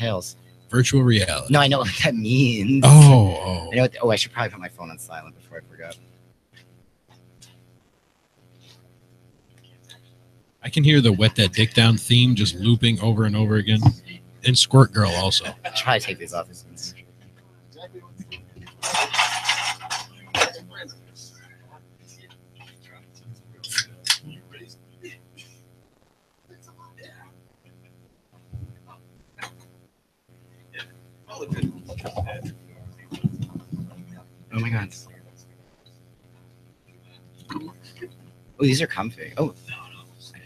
entails. Virtual reality. No, I know what that means. Oh. I know what, I should probably put my phone on silent before I forget. I can hear the Wet That Dick Down theme just looping over and over again. And Squirt Girl also. I should probably take these off. Oh my god. Oh, these are comfy. Oh,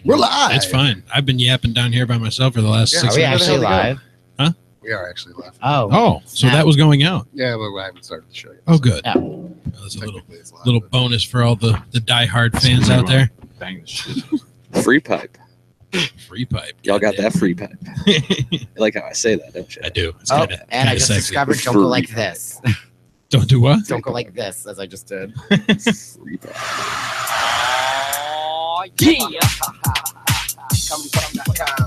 we're live. It's fine. I've been yapping down here by myself for the last 6 Are we minutes. actually live? Huh? We are actually live. Oh. So that was going out. Yeah, but I haven't started the show yet. Oh, good. Yeah. Well, there's a little bonus for all the diehard fans out there. Bang the shit. Free pipe. Free pipe. Y'all got that free pipe. You like how I say that, don't you? I do. It's Oh, kinda, and I just sexy. discovered don't go like this. Don't do what? Don't go like this, as I just did. Free pipe. Oh, yeah.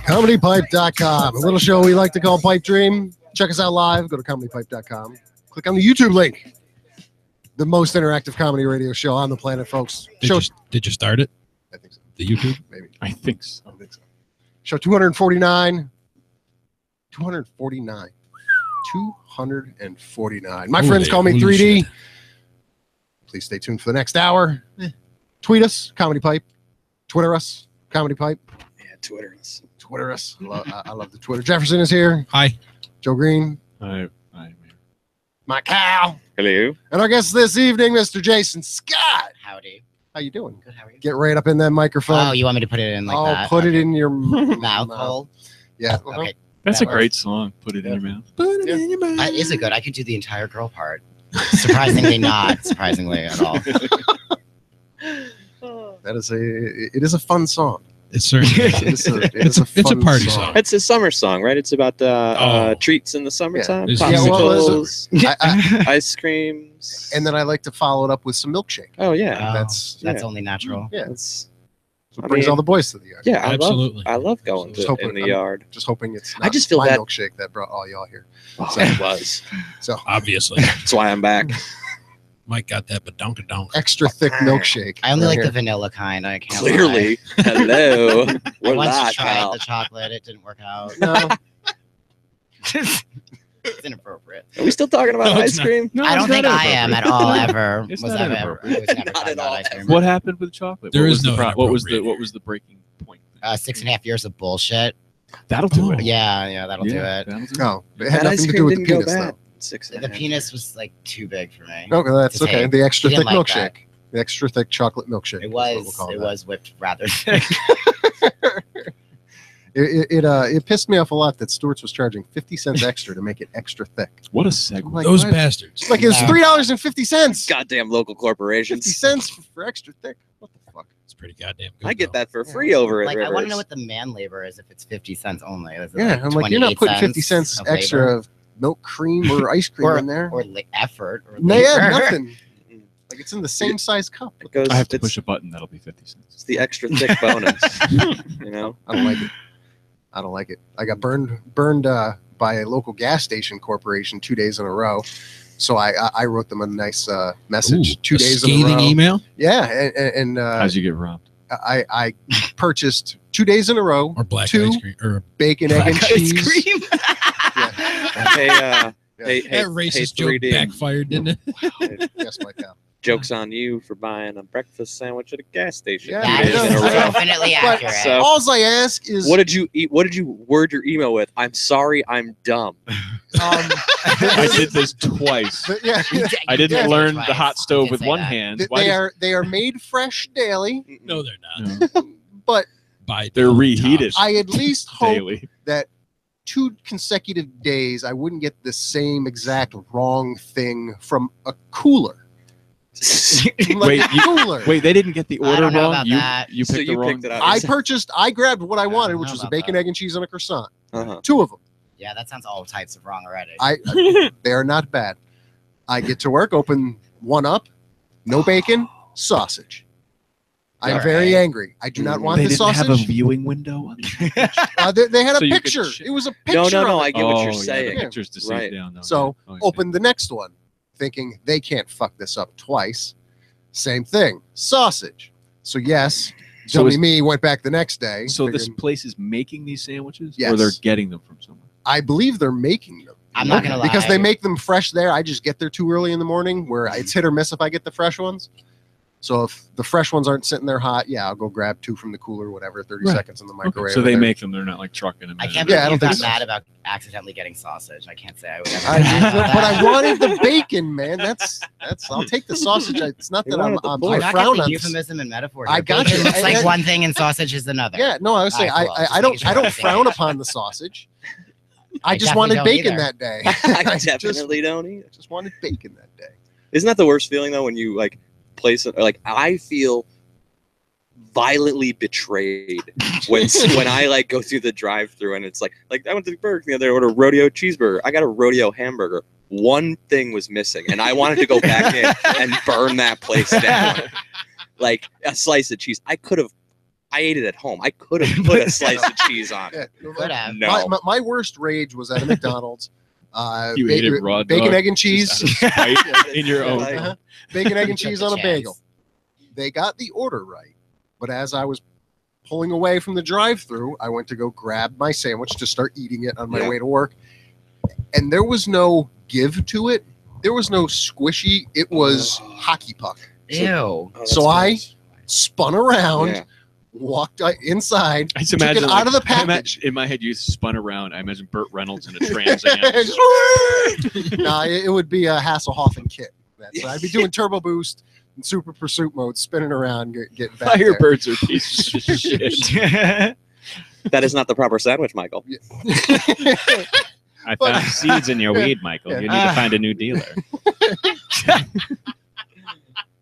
Comedypipe.com, a little show we like to call Pipe Dream. Check us out live. Go to comedypipe.com. Click on the YouTube link. The most interactive comedy radio show on the planet, folks. Did you start it? I think so. The YouTube? Maybe. I think so. I think so. Show 249. 249. 249. My friends call me 3D. Shit. Please stay tuned for the next hour. Tweet us, Comedy Pipe. Twitter us, Comedy Pipe. Yeah, Twitter us. Twitter us. I love the Twitter. Jefferson is here. Hi. Joe Green. My cow. Hello. And our guest this evening, Mr. Jason Scott. Howdy. How you doing? Good, how are you? Get right up in that microphone. Oh, you want me to put it in like that? Put it in your mouth hole? Yeah. Okay. That's a great song. Put it in your mouth. Put it in your mouth. Is it good? I could do the entire girl part. Surprisingly not. Surprisingly at all. That is it is a fun song. It's certainly. It's a fun party song. It's a summer song, right? It's about treats in the summertime. Yeah. Popsicles, I, ice creams. and then I like to follow it up with some milkshake. Oh, yeah. That's only natural. Yeah. That's, So it brings all the boys to the yard. yeah, Absolutely. I love going Just to hoping- in the I'm yard. Just hoping it's not I just feel my that- milkshake that brought all y'all here. Oh, it was. So Obviously. That's why I'm back. Mike got that, but donka-donk. extra thick milkshake. I only right like here. the vanilla kind. I can't Clearly. Hello. lie. I We're once live, tried pal. the chocolate. It didn't work out. No, It's inappropriate. Are we still talking about No, it's ice not. cream? No, I don't it's think not I am at inappropriate. all ever. It's was not ever. inappropriate. I was never Not talking at about all. ice cream. What happened with chocolate? There what is was the no pro- what was the inappropriate. what was the breaking point? 6.5 years of bullshit. That'll do it. Yeah, that'll do it. That'll do it. no, it had That ice nothing to cream do with the didn't go penis, bad. though. 6.5. The penis was like too big for me. Okay, that's to okay. take. The extra He thick didn't like milkshake. The extra thick chocolate milkshake. It is what we'll was. call It that. was whipped rather thick. It pissed me off a lot that Stewart's was charging 50 cents extra to make it extra thick. What a segue. Like, Those what? bastards. Like it was $3.50. Goddamn local 50 corporations. cents for extra thick. What the fuck? It's pretty goddamn good. I get though. that for free over at Like, Rivers. I want to know what the man labor is if it's 50 cents only. Is it Yeah, I'm like, you're not 28 putting 50 cents of extra labor? of milk cream or ice cream in there. Or effort. Or No, yeah, labor. nothing. Like it's in the same size cup. It goes, I have to it's, push a button. That'll be 50 cents. it's the extra thick bonus. You know? I don't like it. I don't like it. I got burned by a local gas station corporation 2 days in a row. So I wrote them a nice message. Ooh, 2 a days in a scathing row. email Yeah, and How'd you get robbed? I purchased 2 days in a row or black Two. ice cream or bacon, egg, and Black ice cheese. cream. Hey, hey, that racist joke 3D. backfired, didn't it? Yes, my cow. Joke's on you for buying a breakfast sandwich at a gas station. Yeah, That Two days is in a row. definitely But- accurate. So- All I ask is What did you eat? What did you word your email with? I'm sorry, I'm dumb. I did this twice. but yeah, I didn't Yeah. learn Twice. the hot You stove did with say one that. hand. Why they are made fresh daily, No, they're does- not. No, but By they're reheated I at least hope daily. that 2 consecutive days I wouldn't get the same exact wrong thing from a cooler. Like Wait, a cooler. Wait, they didn't get the I order don't know wrong. about You that. you So picked you the wrong. picked it out. I grabbed what I wanted, don't which know was a about bacon, that. egg, and cheese on a croissant. Uh-huh. 2 of them. Yeah, that sounds all types of wrong already. They are not bad. I get to work, open one up, no bacon, sausage. I'm All very right. angry. I do not want They the didn't have a sausage. viewing window on the They had a So you could picture. sh- It was a picture. No, of I it. get what you're yeah, saying. the pictures to see Right. it down. though, So yeah. Oh, I see. open the next one, thinking they can't fuck this up twice. Same thing, sausage. So yes, So dummy is- me went back the next day. So this figuring- place is making these sandwiches, Yes. or they're getting them from somewhere. I believe they're making them. I'm not gonna lie. Because they make them fresh there. I just get there too early in the morning where it's hit or miss if I get the fresh ones. So if the fresh ones aren't sitting there hot, yeah, I'll go grab 2 from the cooler, whatever, 30 Right. seconds in the microwave. So they They're- make them. They're not like trucking them. I in. can't Yeah, I believe you don't think got so. mad about accidentally getting sausage. I can't say I would ever. I, but I wanted the bacon, man. That's. I'll take the sausage. It's not You that I'm. wanted the I'm pork. I We're not frown getting on. euphemism and metaphor. I here. got Bacon you. looks like And- one thing and sausage is another. Yeah, no, I was saying All right, cool. I Just don't making sure I we're don't on the same frown page. upon the sausage. I I just definitely wanted don't bacon either. that day. I just definitely don't either. just wanted bacon that day. Isn't that the worst feeling though when you like place it? Like I feel violently betrayed when I like go through the drive-through and it's like I went to the Burger King the other day, ordered a rodeo cheeseburger. I got a rodeo hamburger. One thing was missing, and I wanted to go back in and burn that place down. Like a slice of cheese. I ate it at home. I could have put a slice of cheese on it. Yeah. Could have. No. My worst rage was at a McDonald's. You ate it raw bacon, dog, egg, and just cheese. out of spite in your own. Like- Uh-huh. Bacon, egg, and cheese on a Chance. bagel. They got the order right, but as I was pulling away from the drive-through, I went to go grab my sandwich to start eating it on my Yeah. way to work, and there was no give to it. There was no squishy. It was hockey puck. Ew. Oh, that's So I gross. spun around, Yeah. walked inside, I just took imagine it out of the I ima- package. in my head, you spun around. I imagine Burt Reynolds in a Trans Am. No, it would be a Hasselhoff and Kit. So I'd be doing turbo boost and super pursuit mode, spinning around, getting back there. Firebirds are pieces of shit. That is not the proper sandwich, Michael. I But- found seeds in your weed, Michael. You need to find a new dealer.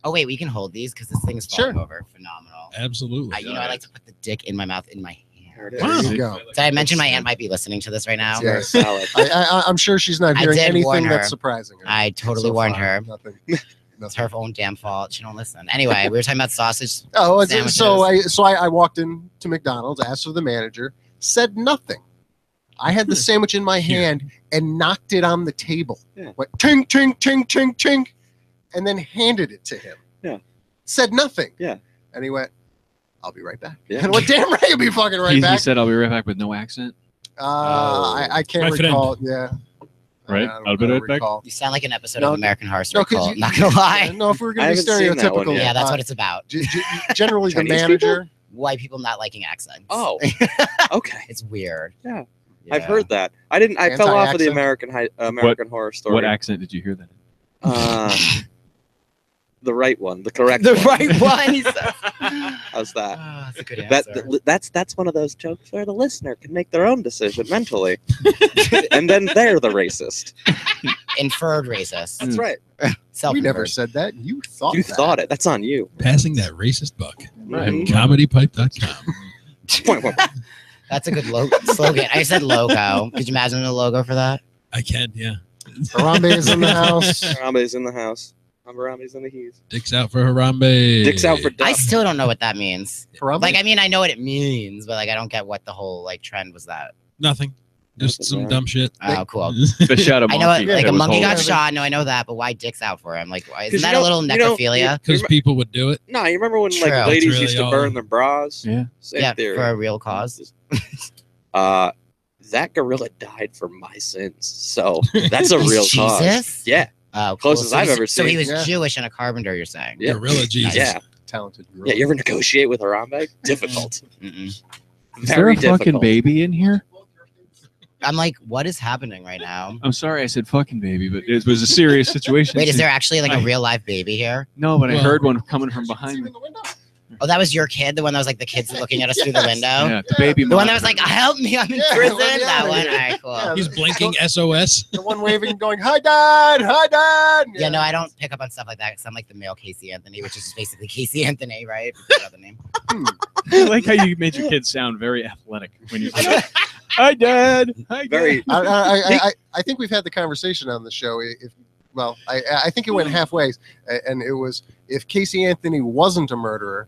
Oh wait, we can hold these because this thing is Sure. falling over. Phenomenal. Absolutely. I like to put the dick in my mouth in my hand. There it is. There you go. Did I mention my aunt might be listening to this right now? Yeah. Very solid. I'm sure she's not I hearing did warn anything her. that's surprising her. I totally so warned far. her. Nothing. It's her own damn fault. She don't listen. Anyway, we were talking about sausage. Oh, Sandwiches. so I walked into McDonald's, asked for the manager, said nothing. I had the sandwich in my hand and knocked it on the table. Yeah. Went ting, ting, ting, ting, ting, and then handed it to him. Yeah. Said nothing. Yeah. And he went, "I'll be right back." Yeah. And I went, "Damn right, you'll be fucking right He back." said, "I'll be right back" with no accent. I can't My friend. recall. Yeah. Right? I I'll be don't right back. recall. You sound like an episode No, of American Horror No, Story. because Cole. Not gonna lie. No, if we're I gonna be haven't seen that one stereotypical, yet. Yeah, that's what it's about. Generally, the Chinese manager. White people not liking accents. Oh, okay. It's weird. Yeah. Yeah. I've heard that. I didn't. I fell off of the Anti-accent? American Horror Story. What accent did you hear that in? The right one, the correct The one. right one. He says. How's that? Oh, that's a good answer. That's one of those jokes where the listener can make their own decision mentally, and then they're the racist. Inferred racist. That's right. We never Self-inferred. said that. You thought You that. thought it. That's on you. Passing that racist buck. Right. Comedypipe.com. Point. That's a good slogan. I said logo. Could you imagine a logo for that? I can, yeah. Harambe is in the house. Harambe's in the house. Harambe's in the heat. Dicks out for Harambe. Dicks out for I duck. still don't know what that means. Harambe? Like, I mean, I know what it means, but like, I don't get what the whole like trend was. That. Nothing. Just some dumb shit. Oh, cool. Fish out a I monkey. know it, like that a was monkey got holding- shot. No, I know that, but why dicks out for him? Like, why, isn't 'Cause that you a little don't- you don't- necrophilia? Because people would do it. No, you remember when True. like ladies That's used to really burn all. their bras? Yeah. Same Yeah, theory. for a real cause. That gorilla died for my sins, so that's a He's real Jesus? cause. Yeah, Oh, Closest I've ever So he seen. was Yeah. Jewish and a carpenter. You're saying? Yeah. Gorilla Jesus. yeah, Talented girl. yeah. You ever negotiate with Harambe? Difficult. Mm-mm. Is there Very a fucking difficult. baby in here? I'm like, what is happening right now? I'm sorry I said fucking baby, but it was a serious situation. Wait, is there actually like a real live baby here? No, but I Well- heard one coming from behind me. Oh, that was your kid, the one that was like the kids looking at us through the window. Yeah, the baby. The one that was like, "Help me, I'm in Yeah, prison." yeah, That yeah. one. All right, cool. Yeah. He's blinking SOS. The one waving, going, "Hi, Dad! Hi, Dad!" Yeah, no, I don't pick up on stuff like that because I'm like the male Casey Anthony, which is just basically Casey Anthony, right? Forgot other name. I like how you made your kids sound very athletic when you said, "Hi, Dad." Hi, Dad." Very. I think we've had the conversation on the show. I think it went halfway, and it was if Casey Anthony wasn't a murderer,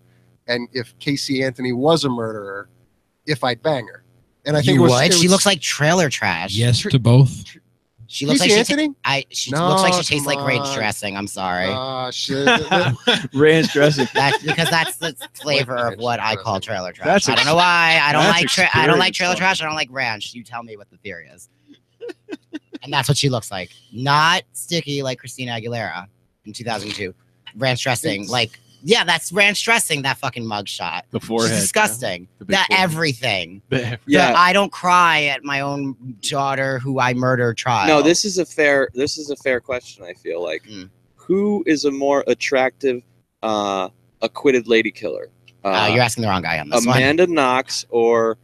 and if Casey Anthony was a murderer, if I'd bang her. And I think You it was, would? it She was- looks like trailer trash. Yes to both. She looks Casey like she, Anthony. she No, looks like she tastes come like ranch on. dressing. I'm sorry. Shit. Ranch dressing. That's because that's the flavor of ranch what I call dressing. trailer trash. That's I don't know why. I don't that's like I don't like experience trailer level. trash. I don't like ranch. You tell me what the theory is. And that's what she looks like. Not sticky like Christina Aguilera in 2002. Ranch dressing. Like, yeah, that's ranch dressing, that fucking mugshot. The forehead. She's disgusting. The big That forehead. everything. Yeah. That I don't cry at my own daughter who I murdered child. No, this is a fair question, I feel like. Mm. Who is a more attractive acquitted lady killer? You're asking the wrong guy on this one. Amanda Knox or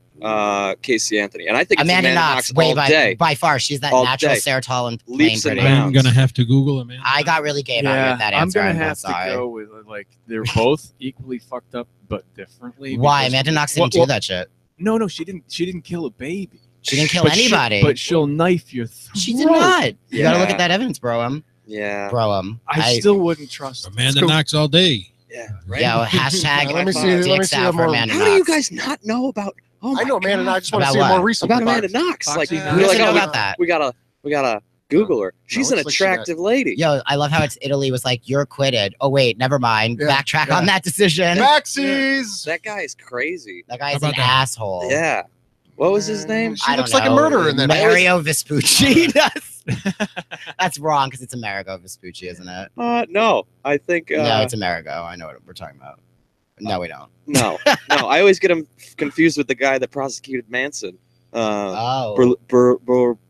Casey Anthony? And I think it's Amanda Knox, all way day. by far. She's that All natural day. serotonin Leaps plain and pretty. bounds. I'm gonna have to Google Amanda. I got really gay about Yeah, that I'm answer. gonna I'm have sorry. to go with like they're both equally fucked up, but differently. Why? because- Amanda Knox didn't Well, do that shit. No, she didn't. She didn't kill a baby. She didn't kill But anybody. but she'll knife your throat. She did not. You gotta look Yeah. at that evidence, bro. Yeah. I still wouldn't trust. Amanda Knox all day. Yeah. Yo, hashtag Let me see- let me dicks see out that for more. Amanda How Knox. do you guys not know about? Oh my I know, man, and I just want to About see it what? more recently. about Amanda Knox. Foxy Like, Knox. Who we're doesn't like, know oh, about that? we gotta Google her. She's an it's like she got- attractive lady. Yo, I love how it's Italy was like, you're acquitted. Oh, wait, never mind. Yeah, Backtrack yeah. on that decision. Maxis. That guy is crazy. That guy's How an about that? asshole. Yeah. What was his name? She I looks don't like a know. murderer in that. Mario Vespucci. That's wrong because it's Amerigo Vespucci, isn't it? No, I think No, it's Amerigo. I know what we're talking about. No, we don't. no. I always get him confused with the guy that prosecuted Manson. Oh.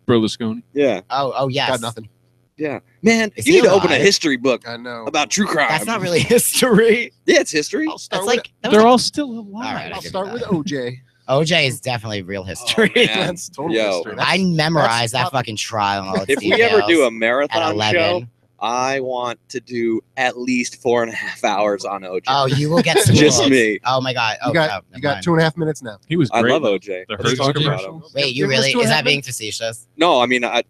Berlusconi. Yeah, Oh, yes. Got nothing. yeah. Man, Is you he need to open a alive? history book I know. about true crime. That's not really history. Yeah, it's history. I'll start That's with like that was They're like- all still alive. All right, I'll give start you with that. OJ. OJ is definitely real history. man. That's total Yo. history. I memorized that top- fucking trial and all its If we ever do a details marathon at show, 11. I want to do at least 4.5 hours on OJ. Oh, you will get Just schooled. me. Oh my god. Oh, You got no, you never got mind. 2.5 minutes now. He was I great. love OJ. The Let's Hearst talk about commercial. him. Wait, you Give us really? two and Is a that half being minutes. facetious? No, I mean I'm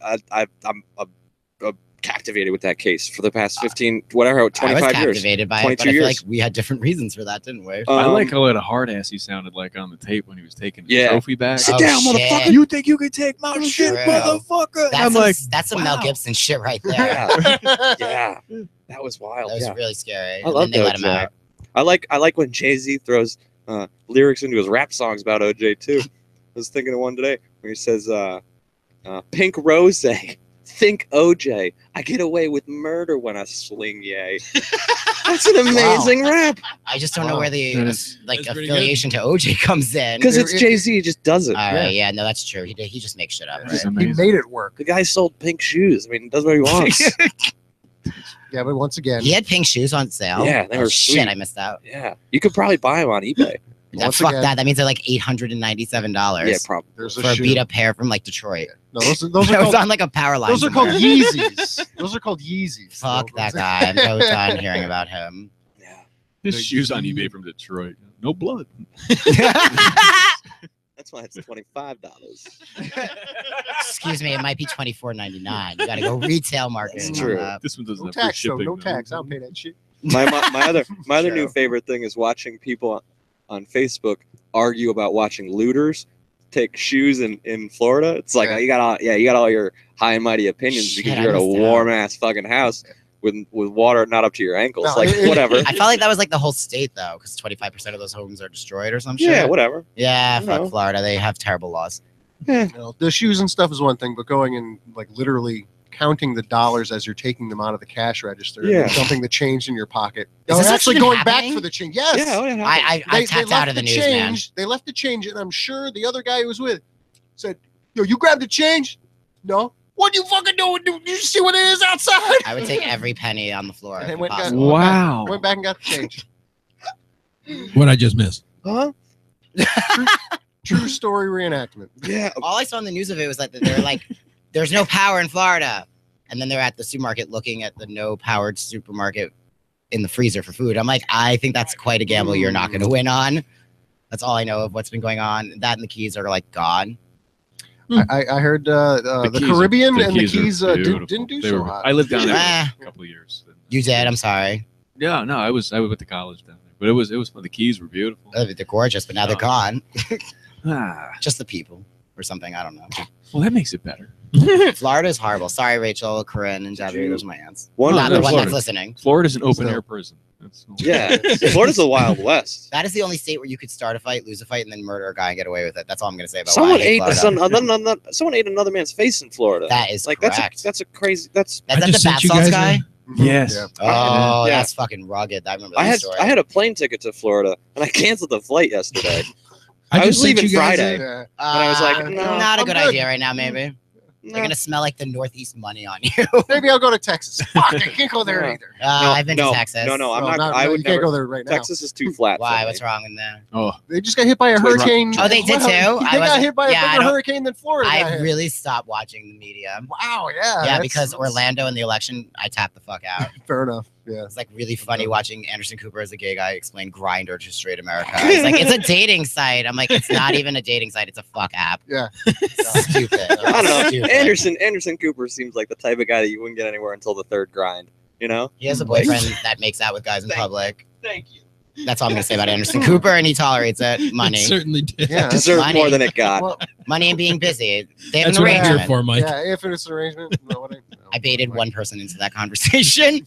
captivated with that case for the past 15, whatever, I was 25 years. captivated by it, but 22 I feel years. like we had different reasons for that, didn't we? I like Um, how what a hard ass he sounded like on the tape when he was taking his Yeah. trophy back. Sit Oh, down, shit. motherfucker. You think you can take my True. shit, motherfucker? That's I'm some, like, that's some Mel wow. Gibson shit right there. Yeah, that was wild. That was Yeah. really scary. I And love then they let him OJ. out. I like when Jay-Z throws lyrics into his rap songs about OJ too. I was thinking of one today where he says, "Pink Rose, think OJ. I get away with murder when I sling yay." That's an amazing rap I just don't know Wow. where the That is- like that's pretty affiliation to OJ comes in. because it's Jay-Z. He just does it. All right, yeah, no, that's true. He just makes shit up, This is right? He amazing. made it work. The guy sold pink shoes. I mean, he does what he wants. Yeah, but once again, He had pink shoes on sale. Yeah, they Oh, were shit. sweet. I missed out. Yeah, you could probably buy them on eBay. Once Fuck again- that. That means they're like $897 Yeah, probably. there's for a beat up pair from like Detroit. No, those are That was called, on like a power line. those are called somewhere. Yeezys. Those are called Yeezys. Fuck Those- that guy. I'm so done hearing about him. Yeah. His shoes on eBay from Detroit. No blood. That's why it's $25. Excuse me, it might be $24.99. You gotta go retail market. That's true. This one doesn't No have free tax, though. shipping. No though. tax. I don't pay that shit. My other new Sure. favorite thing is watching people on Facebook argue about watching looters take shoes in Florida. It's like Yeah. you got all your high and mighty opinions Shit, because I you're in a missed out. warm ass fucking house with water not up to your ankles. No, like whatever. I felt like that was like the whole state though, because 25% of those homes are destroyed or some shit. Yeah, whatever. Yeah, You fuck know. Florida. They have terrible laws. You know, the shoes and stuff is one thing, but going and like literally counting the dollars as you're taking them out of the cash register, and then Yeah. dumping the change in your pocket. Is No, this actually even going happening? back for the change. Yes. Yeah, oh, yeah. I tapped out of the news, man. change. They left the change, and I'm sure the other guy who was with said, "Yo, you grabbed the change? No. What you fucking doing? Do you see what it is outside?" I would take every penny on the floor. And if they went, and got, possible. Wow. went back and got the change. What I just missed. Huh? True story reenactment. Yeah. All I saw in the news of it was that they're like, there's no power in Florida. And then they're at the supermarket looking at the no powered supermarket in the freezer for food. I'm like, I think that's quite a gamble you're not going to win on. That's all I know of what's been going on. That and the keys are like gone. I heard the Keys are- Caribbean and the Keys are Keys beautiful. didn't do They so were- hot. I lived down there Ah. for a couple of years. You did. I'm sorry. Yeah, no, I went to college down there. But it was the Keys were beautiful. They're gorgeous, but now they're gone. Ah, Just the people or something. I don't know. well, that makes it better. Florida's horrible. Sorry, Rachel, Corinne, and Javier. Those are my aunts. One Not the one Florida. that's listening. Florida's an open air prison. That's all. Yeah, Florida's the Wild West. That is the only state where you could start a fight, lose a fight, and then murder a guy and get away with it. That's all I'm going to say about Someone why I hate Florida. someone ate another man's face in Florida. That is like correct. that's a crazy. That's That's I the just bath sent you sauce guys guy? Yes. Yeah. Oh, Yeah. that's fucking rugged. I remember that story. I had a plane ticket to Florida and I canceled the flight yesterday. I I was just sent leaving you guys Friday. Yeah. I was like, no, not a I'm good good. idea right now, maybe. They're No. going to smell like the Northeast money on you. Maybe I'll go to Texas. Fuck, I can't go there No. either. I've been no, to Texas. No, I'm No, not. I would you can't never. go there right now. Texas is too flat. Why? for What's me. wrong in there? Oh, They just got hit by a Twin hurricane. Oh, they did too? They got wasn't- hit by a yeah, I bigger don't- hurricane than Florida. got I hit. really stopped watching the media. Wow, yeah. Yeah, that's- because that's Orlando in the election, I tapped the fuck out. Fair enough. Yeah. It's like really funny watching Anderson Cooper as a gay guy explain Grindr to straight America. It's like, it's a dating site. I'm like, it's not even a dating site. It's a fuck app. Yeah. It's stupid. I don't know. Stupid. Anderson Cooper seems like the type of guy that you wouldn't get anywhere until the third grind. You know? He has a boyfriend that makes out with guys in public. Thank you. That's all I'm going to say about Anderson Cooper, and he tolerates it. It Money. certainly did. Yeah. Deserved money. more than it got. Well, Money and being busy. They have That's an what I'm here arrangement. for, Mike. yeah, if it's an arrangement. No, what I baited one person into that conversation.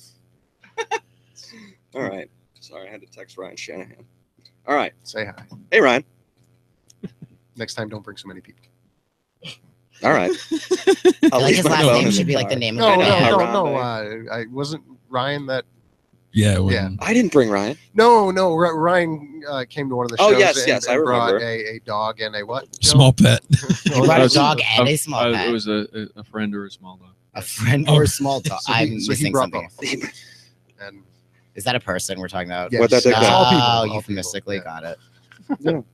All right. Sorry, I had to text Ryan Shanahan. All right. Say hi. Hey, Ryan. Next time, don't bring so many people. All right. I I'll like leave his my last phone name in should the be like the car. name No, of no, the band. no, Harambe. no. I wasn't Ryan that. Yeah. Yeah. I didn't bring Ryan. No. Ryan came to one of the shows. Oh, yes, I brought remember. a dog and a what? Joe? Small pet. He brought a dog and a small It pet. was a friend or a small dog. A friend or a small dog. So he- I'm so he missing brought something. both. And Is that a person we're talking about? yes, What that- it's all people. Oh, all people, euphemistically, yeah, got it.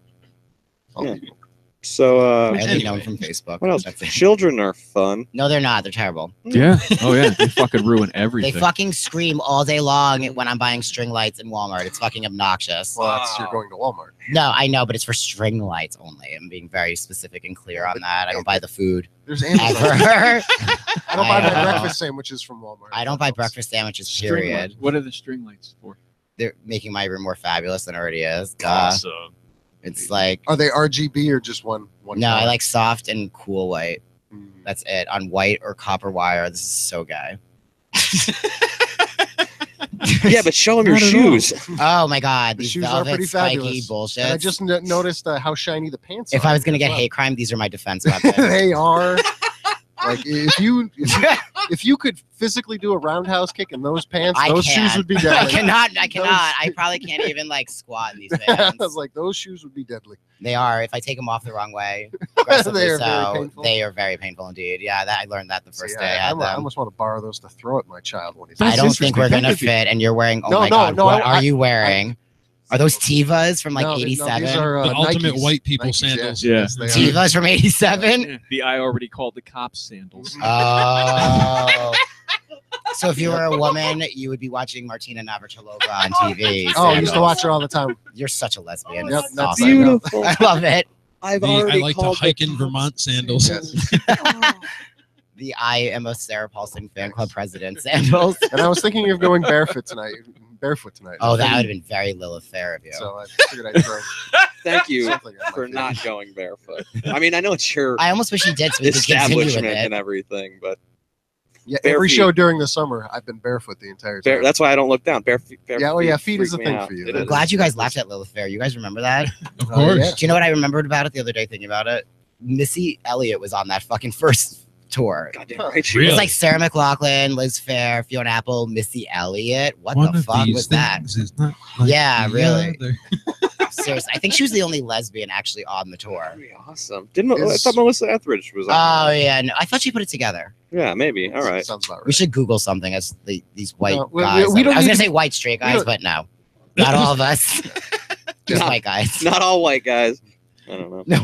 all Yeah. people. So, I only Anyway. know him from Facebook. what else? That's it. Children are fun. No, they're not. They're terrible. Yeah. Oh yeah. They fucking ruin They everything. fucking scream all day long when I'm buying string lights in Walmart. It's fucking obnoxious. Well, that's you're going to Walmart. No, I know, but it's for string lights only. I'm being very specific and clear on that. I don't buy the food There's Amazon. ever. I don't buy my I know. breakfast sandwiches from Walmart. I don't buy breakfast sandwiches, String period. lights. What are the string lights for? They're making my room more fabulous than it already is. Duh. Awesome. It's like, Are they RGB or just one? no, I like soft and cool white. Mm. That's it. On white or copper wire. This is so gay. Yeah, but show them your Not at all. shoes. Oh my god, The these shoes are velvet pretty spiky fabulous. bullshit. And I just noticed how shiny the pants are. If I was gonna as get well. hate crime, these are my defense weapons. They are. Like if you could physically do a roundhouse kick in those pants, I those can. shoes would be I deadly. cannot. Those- I probably can't even like squat in these I pants. was like, those shoes would be deadly. They are. If I take them off the wrong way, They aggressively are very so, painful. they are very painful indeed. Yeah, I learned that the So, first yeah, day I had I them. almost want to borrow those to throw at my child when he's. I That's don't think we're interesting. gonna That could be- fit. And you're wearing. Oh No, my no, god, no, what I- are you wearing? Are those Tevas from like No, '87? these are, The ultimate Nikes. white people Nikes, sandals. Yeah. Yes, they are. Tevas from '87. Yeah, the I already called the cops sandals. Oh. So if you were a woman, you would be watching Martina Navratilova on TV. Oh, I used to watch her all the time. You're such a lesbian. Yep, It's that's awesome. Beautiful. I love it. I've I already like to called hike the in cops. Vermont sandals. Yes. The I am a Sarah Paulson fan club president sandals. And I was thinking of going barefoot tonight. Oh, that would have been very Lilith fair of you. So I figured I'd throw Thank you something on my for feet. not going barefoot. I mean, I know it's your I almost wish you did so we could continue with establishment it. and everything, but Yeah, Bare every feet. show during the summer, I've been barefoot the entire time. that's why I don't look down. Bare feet. Yeah, well, yeah, feet is freak a me thing out. for you. It That is. Glad you guys laughed at Lilith Fair. You guys remember that? Of Oh, course. yeah. Do you know what I remembered about it the other day thinking about it? Missy Elliott was on that fucking first tour. Goddamn Huh. right. she It Really? was like Sarah McLachlan, Liz Fair, Fiona Apple, Missy Elliott. What One the of fuck these was that? things is not like Yeah, the really. other. Seriously, I think she was the only lesbian actually on the tour. That'd be awesome. Didn't I Is- thought Melissa Etheridge was on? Oh yeah, no, I thought she put it together. Yeah, maybe. All right. Sounds about right. We should Google something as these white No, we guys. don't I was need gonna to- say white straight we guys, don't- but no, not all of us. Just Not- white guys. Not all white guys. I don't know. No,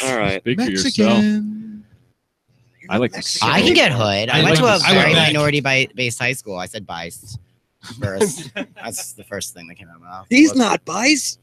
All right. Speak for yourself. Mexican. I like to I can get hood. I I went to like a this. I went very back. minority-based high school. I said biased first. That's the first thing that came out of my mouth. He's not bice.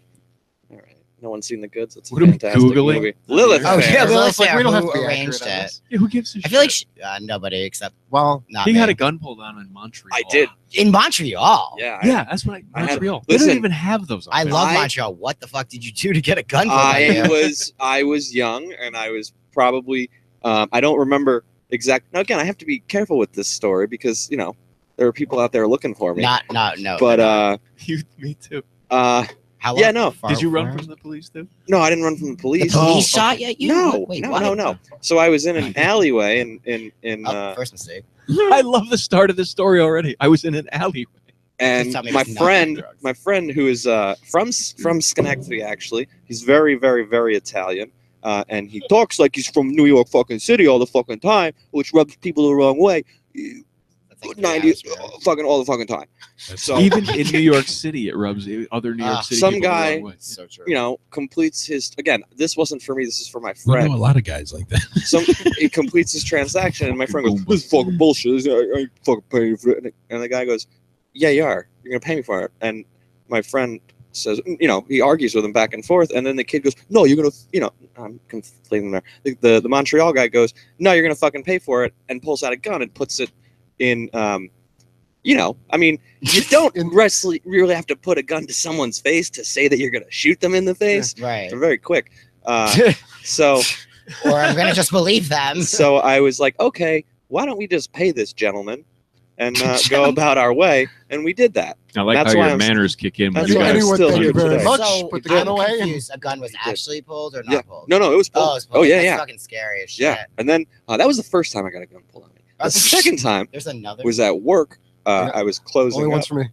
All right. No one's seen The Goods. It's a What are we fantastic Googling? movie. Lilith Oh Fair. yeah, Well, Lilith it's like Fair, we don't have who to be arranged accurate on it. this. Yeah, who gives a I feel like shit? nobody except Well, not He me. had a gun pulled on in Montreal. I did. In Montreal. Yeah. Yeah, that's what I had- Montreal. They listen, don't even have those. up I there. love I- Montreal. What the fuck did you do to get a gun pulled on I you? was young, and I was probably I don't remember exact. Now again, I have to be careful with this story because there are people out there looking for me. No. But Me too. How yeah, long- no. far Did you run far? from the police too? no, I didn't run from the The police. police Oh, shot at you? No, Wait, no, what? no. So I was in an alleyway in Oh, first mistake. I love the start of the story already. I was in an alleyway. and Just tell me my it's not drugs. friend who is from Schenectady, actually, he's very, very, very Italian, and he talks like he's from New York fucking city all the fucking time, which rubs people the wrong way. That's like 90 fucking all the fucking time. So Even in New York City, it rubs other New York City some people the guy- wrong way. So true. completes his again. This wasn't for me. This is for my We know friend. a lot of guys like that. So he completes his transaction, and my friend goes, "This is fucking bullshit. I ain't fucking paying for it." And the guy goes, "Yeah, you are. You're gonna pay me for it." And my friend says, he argues with him back and forth, and then the kid goes, "No, you're gonna, I'm conflating there." The Montreal guy goes, "No, you're gonna fucking pay for it," and pulls out a gun and puts it in. I mean, you don't really have to put a gun to someone's face to say that you're gonna shoot them in the face. Right. They're very quick. So. Or I'm gonna just believe them. So I was like, okay, why don't we just pay this gentleman and go about our way? And we did that. I like That's how why your I'm- manners kick in when that's you why guys. I'm anyone, still thank here you very today. much. So Put the gun I'm away. confused. A gun was actually pulled or not Yeah. pulled? No, it was pulled. Oh, it's pulled. Oh, yeah, That's yeah. fucking scary as shit. Yeah. And then that was the first time I got a gun pulled on me. The second time There's another. was at work. I was closing Only up. once for me.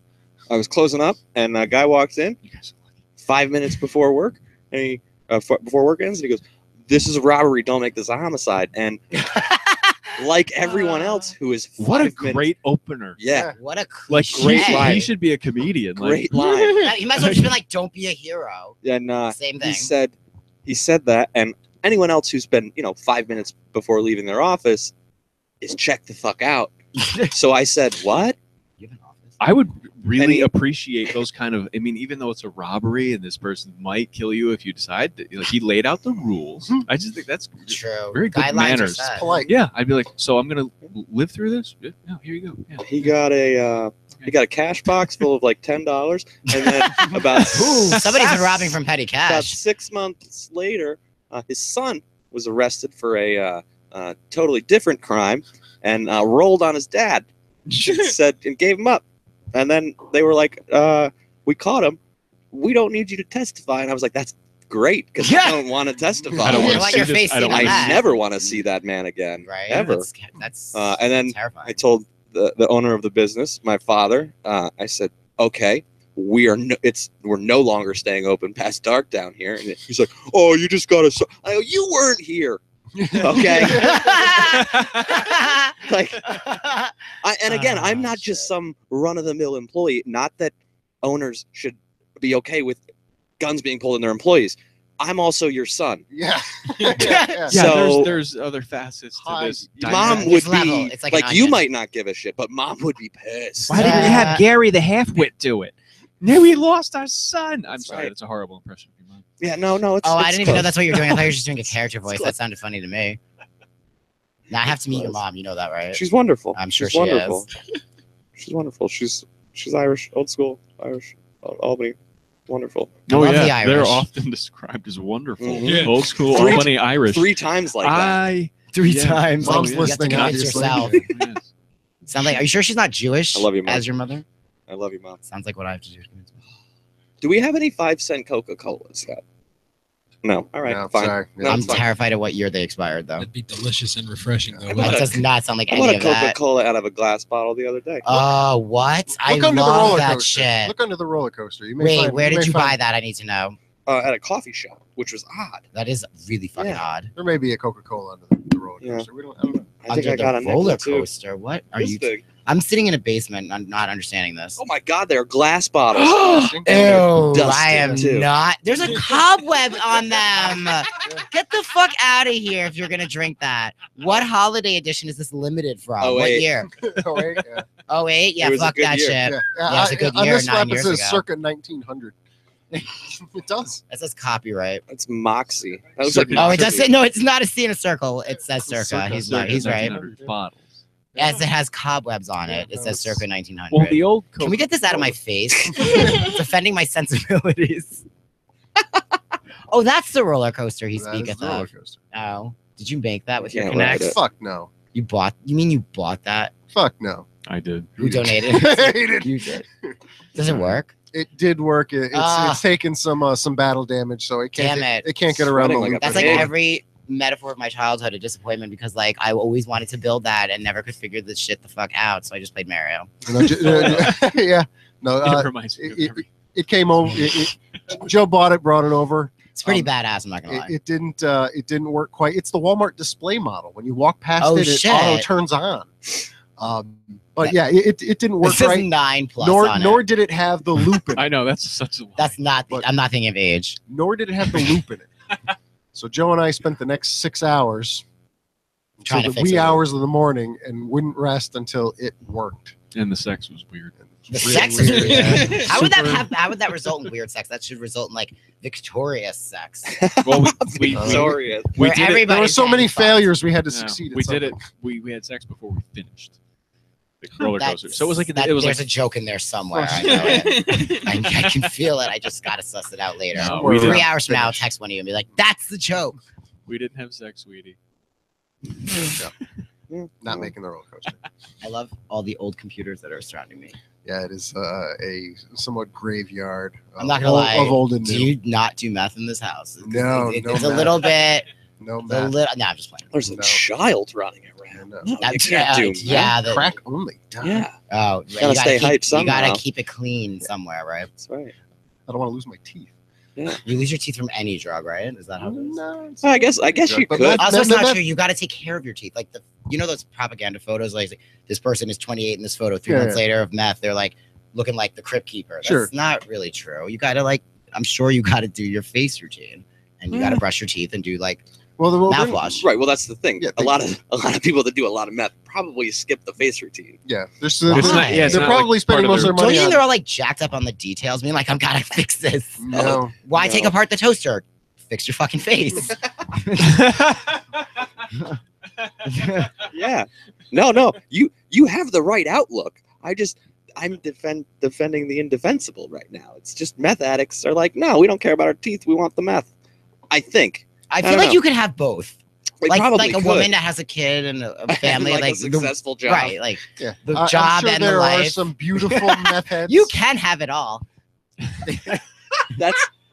I was closing up, and a guy walks in You guys are lucky. 5 minutes before work, and he before work ends, and he goes, "This is a robbery. Don't make this a homicide." And like everyone else who is What a 5 minutes, great opener. yeah, What a Like cliche. Great line. he should be a comedian. great Like, line. You might as well just be like, "Don't be a hero." And Same thing. he said that, and anyone else who's been 5 minutes before leaving their office is checked the fuck out. So I said, "What?" You have an office? I would really And he- appreciate those kind of. I mean, even though it's a robbery and this person might kill you if you decide, like he laid out the rules. I just think that's True. very good Guidelines are manners. set. Polite. Yeah, I'd be like, so I'm gonna live through this. Yeah, no, here you go. Yeah. He got a cash box full of like $10, and then about Ooh, somebody's been robbing from petty about cash. 6 months later, his son was arrested for a totally different crime and rolled on his dad. Said and gave him up, and then they were like, "We caught him. We don't need you to testify." And I was like, "That's great because Yeah. I don't want to testify. I don't You want want to your see face this. I don't seen on want I that. never want to see that man again, Right. ever." That's And then terrifying. I told the owner of the business, my father, I said, "Okay, we're no longer staying open past dark down here." And he's like, "Oh, you just got to." I go, "You weren't here." Okay. Like, and again, I'm not just shit. some run-of-the-mill employee. Not that owners should be okay with guns being pulled on their employees. I'm also your son. Yeah. Yeah, So- there's other facets to Hi. this. Mom dynamic. would It's level. be It's like like, an you onion. might not give a shit, but mom would be pissed. Why didn't we have Gary the half-wit do it? No, we lost our son. I'm That's sorry, right. that's a horrible impression of your mom. Yeah, no, it's. Oh, I it's didn't even know close. that's what you're doing. I thought you were just doing a character voice. close. That sounded funny to me. Now I have to meet your mom. You know that, right? She's wonderful. I'm sure She's she wonderful. She's wonderful. She's Irish, old school Irish, Albany, wonderful. Oh love the yeah, they're Irish. often described as wonderful, Mhm. Yeah. old school Three- Albany Irish. 3 times like that. Three Yeah. times. Mom's You have to listening, convince obviously. yourself. Sounds like. Are you sure she's not Jewish? I love you, Mom. As your mother. I love you, mom. Sounds like what I have to do. to convince me. Do we have any 5-cent Coca-Colas yet? No. All right. No, fine. sorry. No, I'm it's fine. terrified of what year they expired, though. That'd be delicious and refreshing, though. How That about does not sound like I bought any a of that. Coca-Cola out of a glass bottle the other day. Oh, what? I Look under the love roller that coaster. shit. Look under the roller coaster. You may Wait, find- where may did you find- buy that? I need to know. At a coffee shop, which was odd. That is really fucking Yeah. odd. There may be a Coca-Cola under the roller Yeah. coaster. I don't know. I think Under I got the a roller nickel, too. coaster. What are This you? big. I'm sitting in a basement. I'm not understanding this. Oh my God, they're glass bottles. Ew! Dusty, I am too. not. There's a cobweb on them. Get the fuck out of here if you're gonna drink that. What holiday edition is this limited from? Oh, What wait. year? Oh, wait, yeah. Oh 08? Yeah, It was a fuck good that year. shit. Yeah. Yeah, it's a good on year, this 9 map, it years says ago. circa 1900. It does. It says copyright. It's Moxie. That looks Circa. like Oh, it does say no. It's not a C in a circle. It says circa. Circa. He's Circa right. He's right. 1900 bottles. As it has cobwebs on it. Yeah, It no, says circa 1900. Well, the old. Can we get this out of my face? It's offending my sensibilities. Oh, that's the roller coaster he That is speaketh the roller of. coaster. Oh, did you make that with your Yeah, Connect? right. Fuck no. You bought? You mean you bought that? Fuck no. I did. Who donated? He did. You did. Does it work? It did work. It's taken some battle damage, so it can't. Damn it. It can't get around the Sweating like loop. a That's like Pig. every metaphor of my childhood, a disappointment, because like I always wanted to build that and never could figure this shit the fuck out. So I just played Mario. You know, yeah. No. It reminds me of it- every- It came over. Joe bought it, brought it over. It's pretty Um, badass. I'm not gonna lie. It didn't work quite. It's the Walmart display model. When you walk past Oh, it, shit. it auto turns on. But yeah, it didn't work This is right. 9+ Nor on nor it. did it have the loop in it. I know that's such a. That's not. But- I'm not thinking of age. Nor did it have the loop in it. So Joe and I spent the next 6 hours Trying to until the fix wee it. hours of the morning and wouldn't rest until it worked. And the sex was weird. The Really sex is weird. weird. How would that Super- have? How would that result in weird sex? That should result in like victorious sex, Well, we Victorious. where did it- everybody. There were so many failures we had to no, succeed. at we did it. something. We had sex before we finished the roller coaster. So it was like that, it was there's like a joke in there somewhere. I know it. I can feel it. I just gotta suss it out later. No, we 3 didn't hours from now, I'll finish. text one of you and be like, "That's the joke." we didn't have sex, sweetie. Not making the roller coaster. I love all the old computers that are surrounding me. Yeah, it is a somewhat graveyard. I'm not gonna of, lie. Of old and Do new. you not do meth in this house? No, It's no a meth. little bit. No A math. little. No, I'm just playing. There's a No. child running around. No. No, I'm you can't do yeah. The, Crack only. Damn. Yeah, Oh, Gotta yeah, you gotta stay keep, hyped You gotta somehow. keep it clean somewhere, right? that's right. I don't want to lose my teeth. You lose your teeth from any drug, right? Is that how it is? No, it's- I guess you But could. that- Also, it's that- not true. You got to take care of your teeth. Like you know those propaganda photos, like this person is 28 in this photo. 3 Yeah, months yeah. later of meth, they're like looking like the Crypt Keeper. That's Sure. not really true. You got to I'm sure you got to do your face routine, and you got to brush your teeth and do like Well, mouthwash. Right. Well, that's the thing. Yeah, a lot of people that do a lot of meth probably skip the face routine. Yeah, It's not- yeah, it's they're not probably like spending part most of of Don't their you money think on. they're all like jacked up on the details? Being like, I've got to fix this. No, Why No. take apart the toaster? Fix your fucking face. Yeah. No. You have the right outlook. I'm defending the indefensible right now. It's just meth addicts are like, no, we don't care about our teeth. We want the meth. I think. I don't feel like know. you could have both. We Like probably a could. woman that has a kid and a family, like, like a successful job. right? Like yeah, the I'm job sure and the there are life. some beautiful meth heads. You can have it all.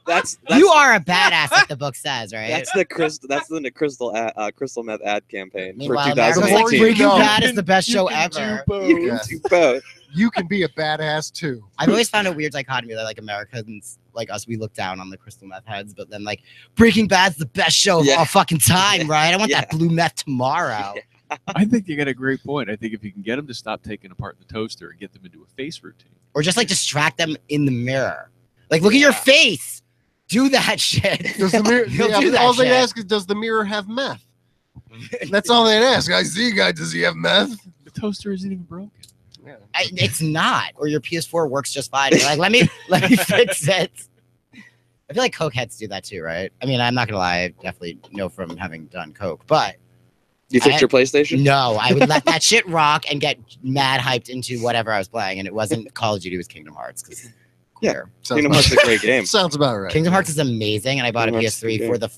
That's You are a badass, like the book says, right? That's the crystal meth ad campaign for Meanwhile, America's like, 2018. Breaking No. Bad is the best show You can do ever. both. You can Yes. do both. You can be a badass too. I've always found a weird dichotomy that like Americans like us, we look down on the crystal meth heads, but then like Breaking Bad's the best show of Yeah. all fucking time, right? I want Yeah. that blue meth tomorrow. I think you got a great point. I think if you can get them to stop taking apart the toaster and get them into a face routine. Or just like distract them in the mirror. Like, look at your face. Do that shit. Does the mirror? He'll yeah, do that all they shit. ask is, does the mirror have meth? That's all they ask. I see, guy. Does he have meth? The toaster isn't even broken. Yeah. It's not. Or your PS4 works just fine. You're like, let me fix it. I feel like Coke heads do that too, right? I mean, I'm not gonna lie, I definitely know from having done Coke, but You fixed your PlayStation? no, I would let that shit rock and get mad hyped into whatever I was playing, and it wasn't Call of Duty, it was Kingdom Hearts. Yeah. Sounds Kingdom about, Hearts is a great game. sounds about right. Kingdom Hearts is amazing, and I bought a Kingdom Hearts is PS3 good. for the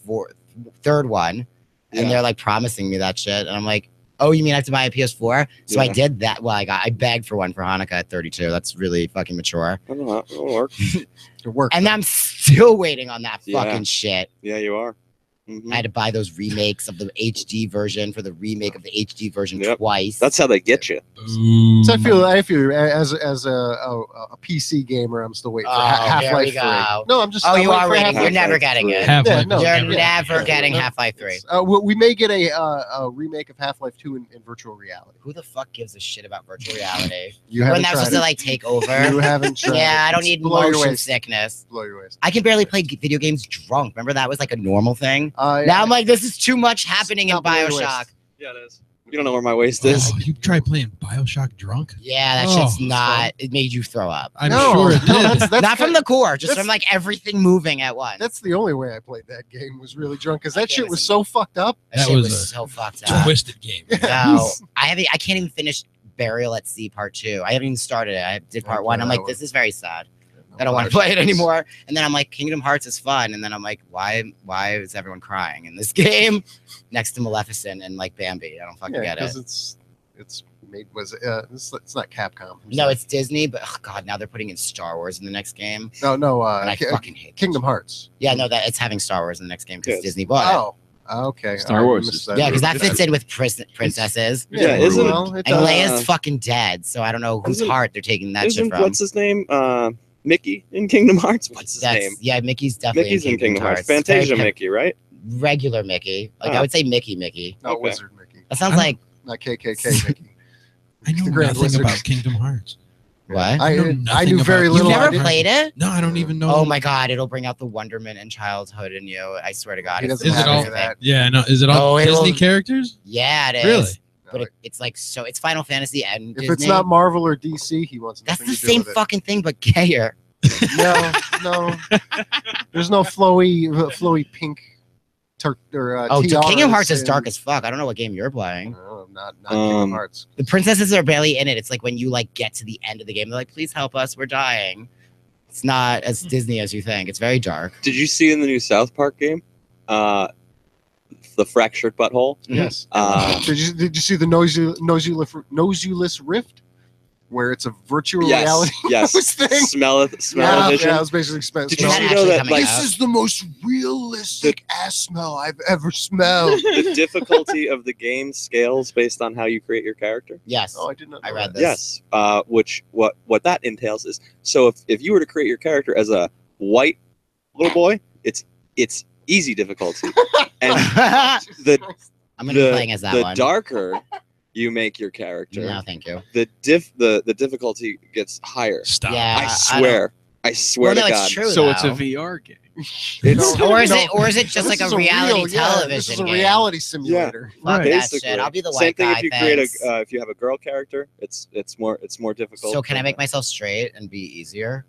third one, and Yeah. they're like promising me that shit, and I'm like, oh, you mean I have to buy a PS4? So I Yeah. did that. Well, I begged for one for Hanukkah at 32. That's really fucking mature. I don't know. It'll work. It worked. And I'm still waiting on that Yeah. fucking shit. Yeah, you are. Mhm. I had to buy those remakes of the HD version for the remake of the HD version Yep. twice. That's how they get you. So I feel as a PC gamer, I'm still waiting for Oh, Half-Life here we 3. go. No, I'm just. Oh, I'm you waiting are for waiting. Half-Life You're never 3. getting it. Half-Life. Yeah, no, You're yeah. never getting Half-Life 3. We may get a remake of Half-Life 2 in virtual reality. Who the fuck gives a shit about virtual reality? You When haven't that was tried supposed to it. like take over. You haven't tried Yeah, it. I don't It's need below your motion waist. sickness. Below your waist. I can barely play video games drunk. Remember that was like a normal thing? Yeah. Now I'm like, this is too much happening in Not below your Bioshock. waist. Yeah, it is. You don't know where my waist is. Oh, you tried playing Bioshock drunk? Yeah, that Oh, shit's not. It made you throw up. I'm No, sure it no, did. that's Not from the core, just that's- from like everything moving at once. That's the only way I played that game, was really drunk, because that That game shit was was- so fucked up. That That shit was was a so fucked up. Twisted game. No, I can't even finish Burial at Sea Part 2. I haven't even started it. I did Part 1. I'm like, this is very sad. I don't want to play it anymore. And then I'm like, Kingdom Hearts is fun. And then I'm like, why is everyone crying in this game next to Maleficent and like Bambi? I don't fucking get it. Because it's made it's not Capcom. No, it's Disney, but oh god, now they're putting in Star Wars in the next game, no and I fucking hate Kingdom Hearts. Yeah, no, that it's having Star Wars in the next game because Yes. Disney bought Okay. Star I Wars missed is- it. Yeah, because that It's- fits in with princesses, Yeah, isn't- well, it and does. Leia's fucking dead, so I don't know whose Isn't- heart they're taking that shit Isn't from. what's his name? Mickey in Kingdom Hearts. What's his name? Yeah, Mickey's definitely Mickey's in Kingdom Hearts. Very Fantasia Mickey, right? regular Mickey. Like Oh. I would say Mickey. No, Okay. Wizard Mickey, That sounds I like not KKK Mickey. I know The Grand nothing Wizard. about Kingdom Hearts. what? I know knew nothing very about- little. You've I never didn't- played it? No, I don't even know. Oh my god, it'll bring out the wonderment and childhood in you. I swear to God. He it's doesn't the have best any of thing. that. Yeah, no. Is it all Oh, it'll- Disney characters? Yeah, it is. Really? But it's like so. It's Final Fantasy and If Disney. it's not Marvel or DC, he wants That's nothing the to do same with it. fucking thing, but gayer. No. There's no flowy pink Oh, tiaras Kingdom Hearts is and- dark as fuck. I don't know what game you're playing. No, not Kingdom Hearts. The princesses are barely in it. It's like when you like get to the end of the game, they're like, "Please help us, we're dying." It's not as Disney as you think. It's very dark. Did you see in the new South Park game, the fractured butthole? Yes. Uh, Did you see the noseless rift, where it's a virtual yes, reality yes. thing? Smell-o-vision. Yeah, I was basically spent. Did you you see know that coming like out? This is the most realistic ass smell I've ever smelled. the difficulty of the game scales based on how you create your character? Yes. Oh, I did not know I read that. this. Yes. Which what that entails is, so if you were to create your character as a white little boy, it's easy difficulty, and the I'm gonna be playing as that the one. darker you make your character, No, thank you. the difficulty gets higher. Stop. Yeah, I swear Well, to no, God. it's true. So it's a though. VR game. It's No, Or is no. it just like This a is reality real- television This is a game? reality simulator. Fuck Right. that basically shit. I'll be the same white thing guy. if you thanks. create if you have a girl character, it's more difficult. So can I make myself straight and be easier?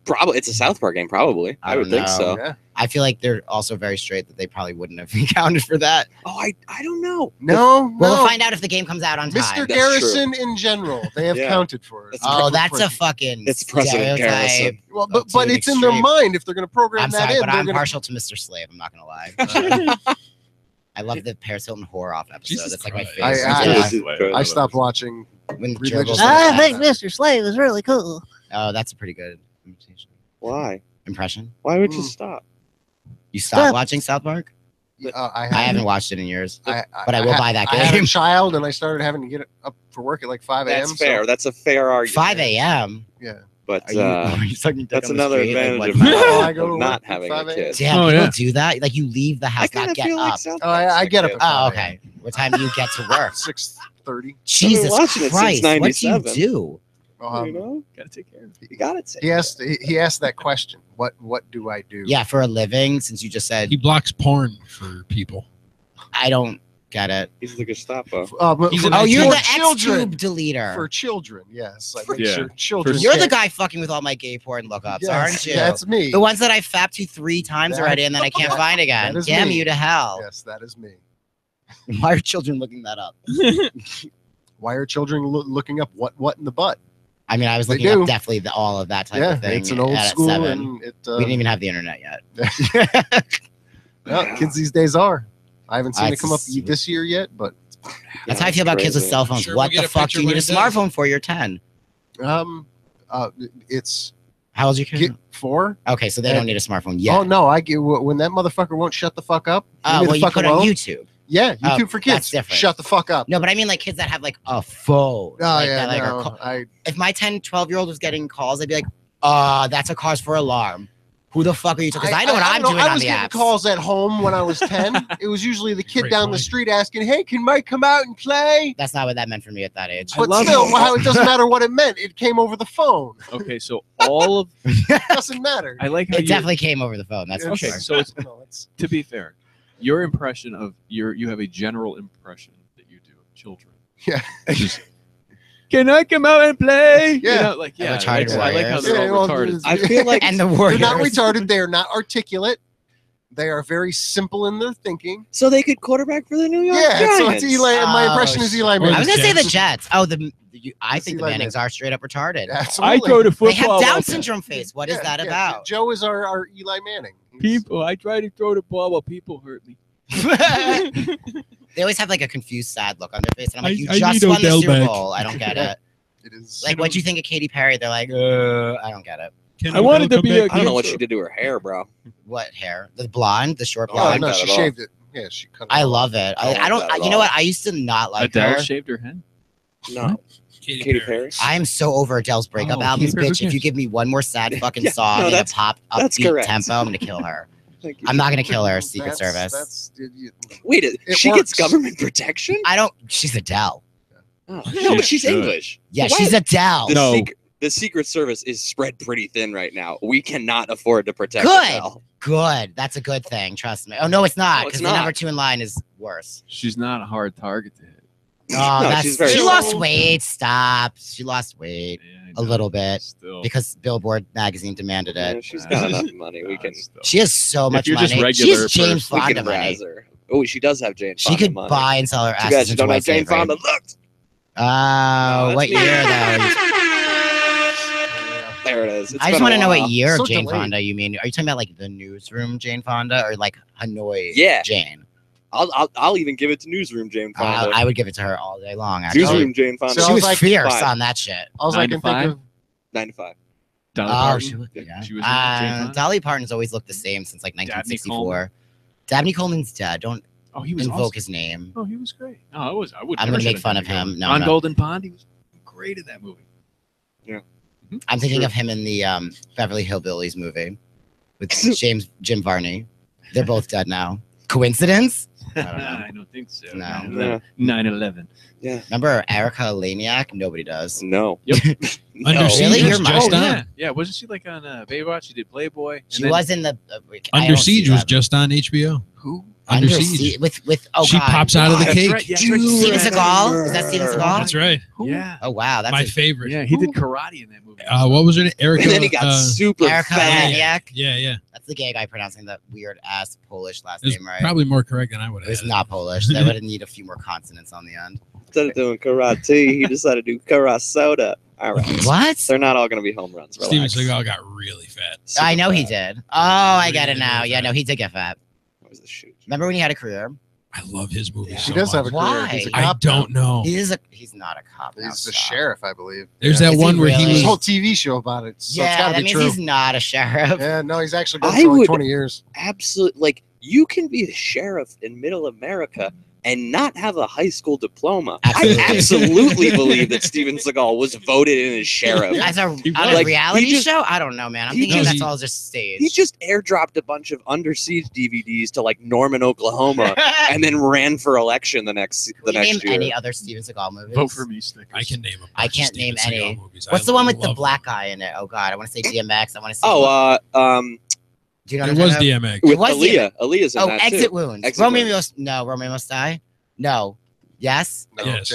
Probably it's a South Park game. Probably I would don't think know. so. Yeah. I feel like they're also very straight that they probably wouldn't have accounted for that. Oh, I don't know. No, Well, no. we'll find out if the game comes out on time. Mr. That's Garrison in general, they have Yeah. counted for it. That's Oh, that's a fucking It's President stereotype. Garrison. Well, to but an it's in their extreme. mind if they're going to program I'm that sorry, in. but they're I'm gonna- partial to Mr. Slave. I'm not gonna lie. I love the Paris Hilton horror off episode. Jesus That's like my Christ. favorite. I stopped watching. When religious- Gerbils I was think back. Mr. Slave is really cool. Oh, that's a pretty good imitation. Why? Impression. Why would you Mm. stop? You stopped Stop. watching South Park? I I haven't watched it in years. but I will buy that I had a game. child, and I started having to get up for work at like 5 a.m. That's fair. That's a fair argument. 5 a.m. Yeah. But Are you, are you sucking dick that's on the another street? Like, advantage what- of Oh, I go to of work not at having 5 a a.m. kid. Damn, Oh, people yeah. do that. Like you leave the I house, kind not of get feel up. like South Oh, Park's I get up kid. at Oh, 5 okay. What time do you get to work? 6:30. Jesus watching it since Christ! What do you 97. do? You know, Gotta take care of it. you got it. He asked that question. What do I do? Yeah, for a living. Since you just said He blocks porn for people. I don't get it. He's the Gestapo. But He's for, an Oh, you're for the X children. tube deleter. For children, yes. I make Yeah. sure children. You're the can't- guy fucking with all my gay porn lookups, Yes, aren't you? That's me. The ones that I fapped to 3 times That- already and then I can't find again. that is Damn me. you to hell. Yes, that is me. Why are children looking that up? Why are children looking up what in the butt? I mean, I was They looking do. up definitely all of that type Yeah, of thing. it's an old at school, 7. and it. We didn't even have the internet yet. Well, kids these days are. I haven't seen it That's come up just- this year yet, but That's how I feel about kids with Crazy. cell phones. Sure, What we'll get the a fuck do picture you need a when it does. smartphone for? You're 10. it's How old's your kid? get 4. Okay, so they don't need a smartphone yet. Oh no, I get when that motherfucker won't shut the fuck up. leave me Well, the you fuck put it alone. on YouTube. Yeah, Oh, YouTube for kids. that's different. Shut the fuck up. No, but I mean like kids that have like a phone. Oh like, yeah, that, like, are no, call- if my 10, 12-year-old was getting calls, I'd be like, that's a cause for alarm. Who the fuck are you? Because I know what I'm doing I on was the getting apps. calls at home when I was 10. It was usually the kid Great down the point. street asking, "Hey, can Mike come out and play?" That's not what that meant for me at that age. But love still, it. wow, it doesn't matter what it meant. It came over the phone. Okay, so all of It doesn't matter. I like how It you definitely came over the phone. That's for Okay, sure. so it's No, it's to be fair, your impression of you have a general impression that you do. children. Yeah. Can I come out and play? Yeah. You know, like Yeah, I retarded like how they're all retarded. I feel like And the They're warriors. not retarded. They are not articulate. They are very simple in their thinking. so they could quarterback for the New York Yeah, so Giants. it's Eli. My Oh, impression is shit. Eli Or Manning. I was gonna say the Jets. Jets. Oh, I It's think the Eli Mannings Manning. are straight up retarded. Absolutely. I go to football. They have Down all- syndrome face. What is Yeah, that yeah. about? Joe is our Eli Manning. People, I try to throw the ball while people hurt me. They always have like a confused, sad look on their face, and I'm like, I you just need won the Odell Super back. Bowl. I don't get it. It is. Like, what'd you think of Katy Perry? They're like, I don't get it. Can I wanted Odell to come be back? I don't know what Yeah. she did to her hair, bro. What hair? The blonde, the short Oh, Oh blonde. no, that she at all. shaved it. Yeah, she cut it. I off. love it. I don't I don't. like that at You know all. what? I used to not like Adele her. shaved her head. No, Katy Perry. I am so over Adele's breakup Oh, albums, Katy Perry, bitch. who If you cares? give me one more sad fucking Yeah, song no, and a that's- pop that's upbeat correct. tempo, I'm gonna kill her. Thank you. I'm not gonna kill her. Secret That's- Service. Wait, It she works. gets government protection? I don't. She's Adele. Oh, She no, but she's should. English. Yeah, Why- she's Adele. No. The Secret Service is spread pretty thin right now. We cannot afford to protect Good. Adele. Good. That's a good thing. Trust me. Oh no, it's not. No, it's Because the not. number 2 in line is worse. She's not a hard target to hit. Oh, No, that's, she's very she small. lost weight. Stop. She lost weight Yeah, I a know. little bit Still. because Billboard magazine demanded Yeah, it. she's got enough money. We can Still. She has so much you're just money. regular She's James we Fonda can money. razz her. Oh, she does have Jane She Fonda could money. buy and sell her Too assets bad she into don't white have Jane slavery. Fonda. Look, Oh, that's what me. year though? there it is. It's I just been want a to know while. what year So of Jane delayed. Fonda you mean. Are you talking about like the newsroom Jane Fonda or like Hanoi Yeah. Jane? I'll even give it to Newsroom Jane Fonda. I would give it to her all day long. Actually. Newsroom Jane Fonda. So She I was was like, fierce 5. on that shit. All I 9 can to 5? think of. 9 to 5. Dolly Oh, Parton. she was, yeah. She was in Jane Fonda? Dolly Parton's always looked the same since like Dabney 1964. Dabney Coleman's dead. Don't Oh, he was invoke awesome. his name. Oh, he was great. No, I would. I'm never gonna make shut fun it of down. him. No, On no. Golden Pond, he was great in that movie. I'm thinking Sure. of him in the Beverly Hillbillies movie with Jim Varney. They're both dead now. Coincidence? I don't know. I don't think so. No. 9/11. Remember Erica Laniak? Nobody does. No. Yep. Under No. Siege Really? was You're my- just Oh, on. Yeah, yeah. Wasn't she like on Baywatch? She did Playboy. and She then- was in the I Under don't see Siege was that. just on HBO. Who? Under Siege. with oh She god. pops out of the That's cake. right, yeah, that's Dude. right. Steven Seagal? Is that Steven Seagal? That's right. Yeah. Oh wow, that's My a, favorite. Yeah, he did karate in that movie. What was her name? Erica. And then he got super Erica fat. Laniak. Yeah. That's the gay guy pronouncing that weird ass Polish last It was name, right? probably more correct than I would It have. was not Polish. They would need a few more consonants on the end. Instead of doing karate, he decided to do karasoda. All right. What? They're not all going to be home runs. Steven Relax. Seagal got really fat. Super I know he fat. did. Oh, I get it Really, now. really Yeah, fat. no, he did get fat. What was the shoot? Remember when he had a career? I love his movies. Yeah. So He does have a much. career. Why? He's a I cop don't know. He's not a cop. now, He's the stop. sheriff, I believe. There's Is that he one where really? he There's was. a whole TV show about it. So it's Yeah, gotta that be means true. he's not a sheriff. Yeah, no, he's actually been I for like would- 20 years. Absolutely. Like, you can be a sheriff in middle America and not have a high school diploma. Absolutely. I absolutely believe that Steven Seagal was voted in as sheriff. As a, He on was. a Like, reality he just- show? I don't know, man. I'm he thinking just- that's all just staged. He just airdropped a bunch of Under Siege DVDs to like Norman, Oklahoma, and then ran for election the next Can you name year. any other Steven Seagal movies? Vote for me, stickers. I can name him. I can't name any. Movies. What's I the one with the love black them. guy in it? Oh god, I want to say DMX. I want to say. Do you know It what I'm was talking about? DMX. with It was Aaliyah. Aaliyah's in Oh, that Exit too. Wounds. Exit Romeo Wounds. Romeo Must Die. No. Yes. No, Yes.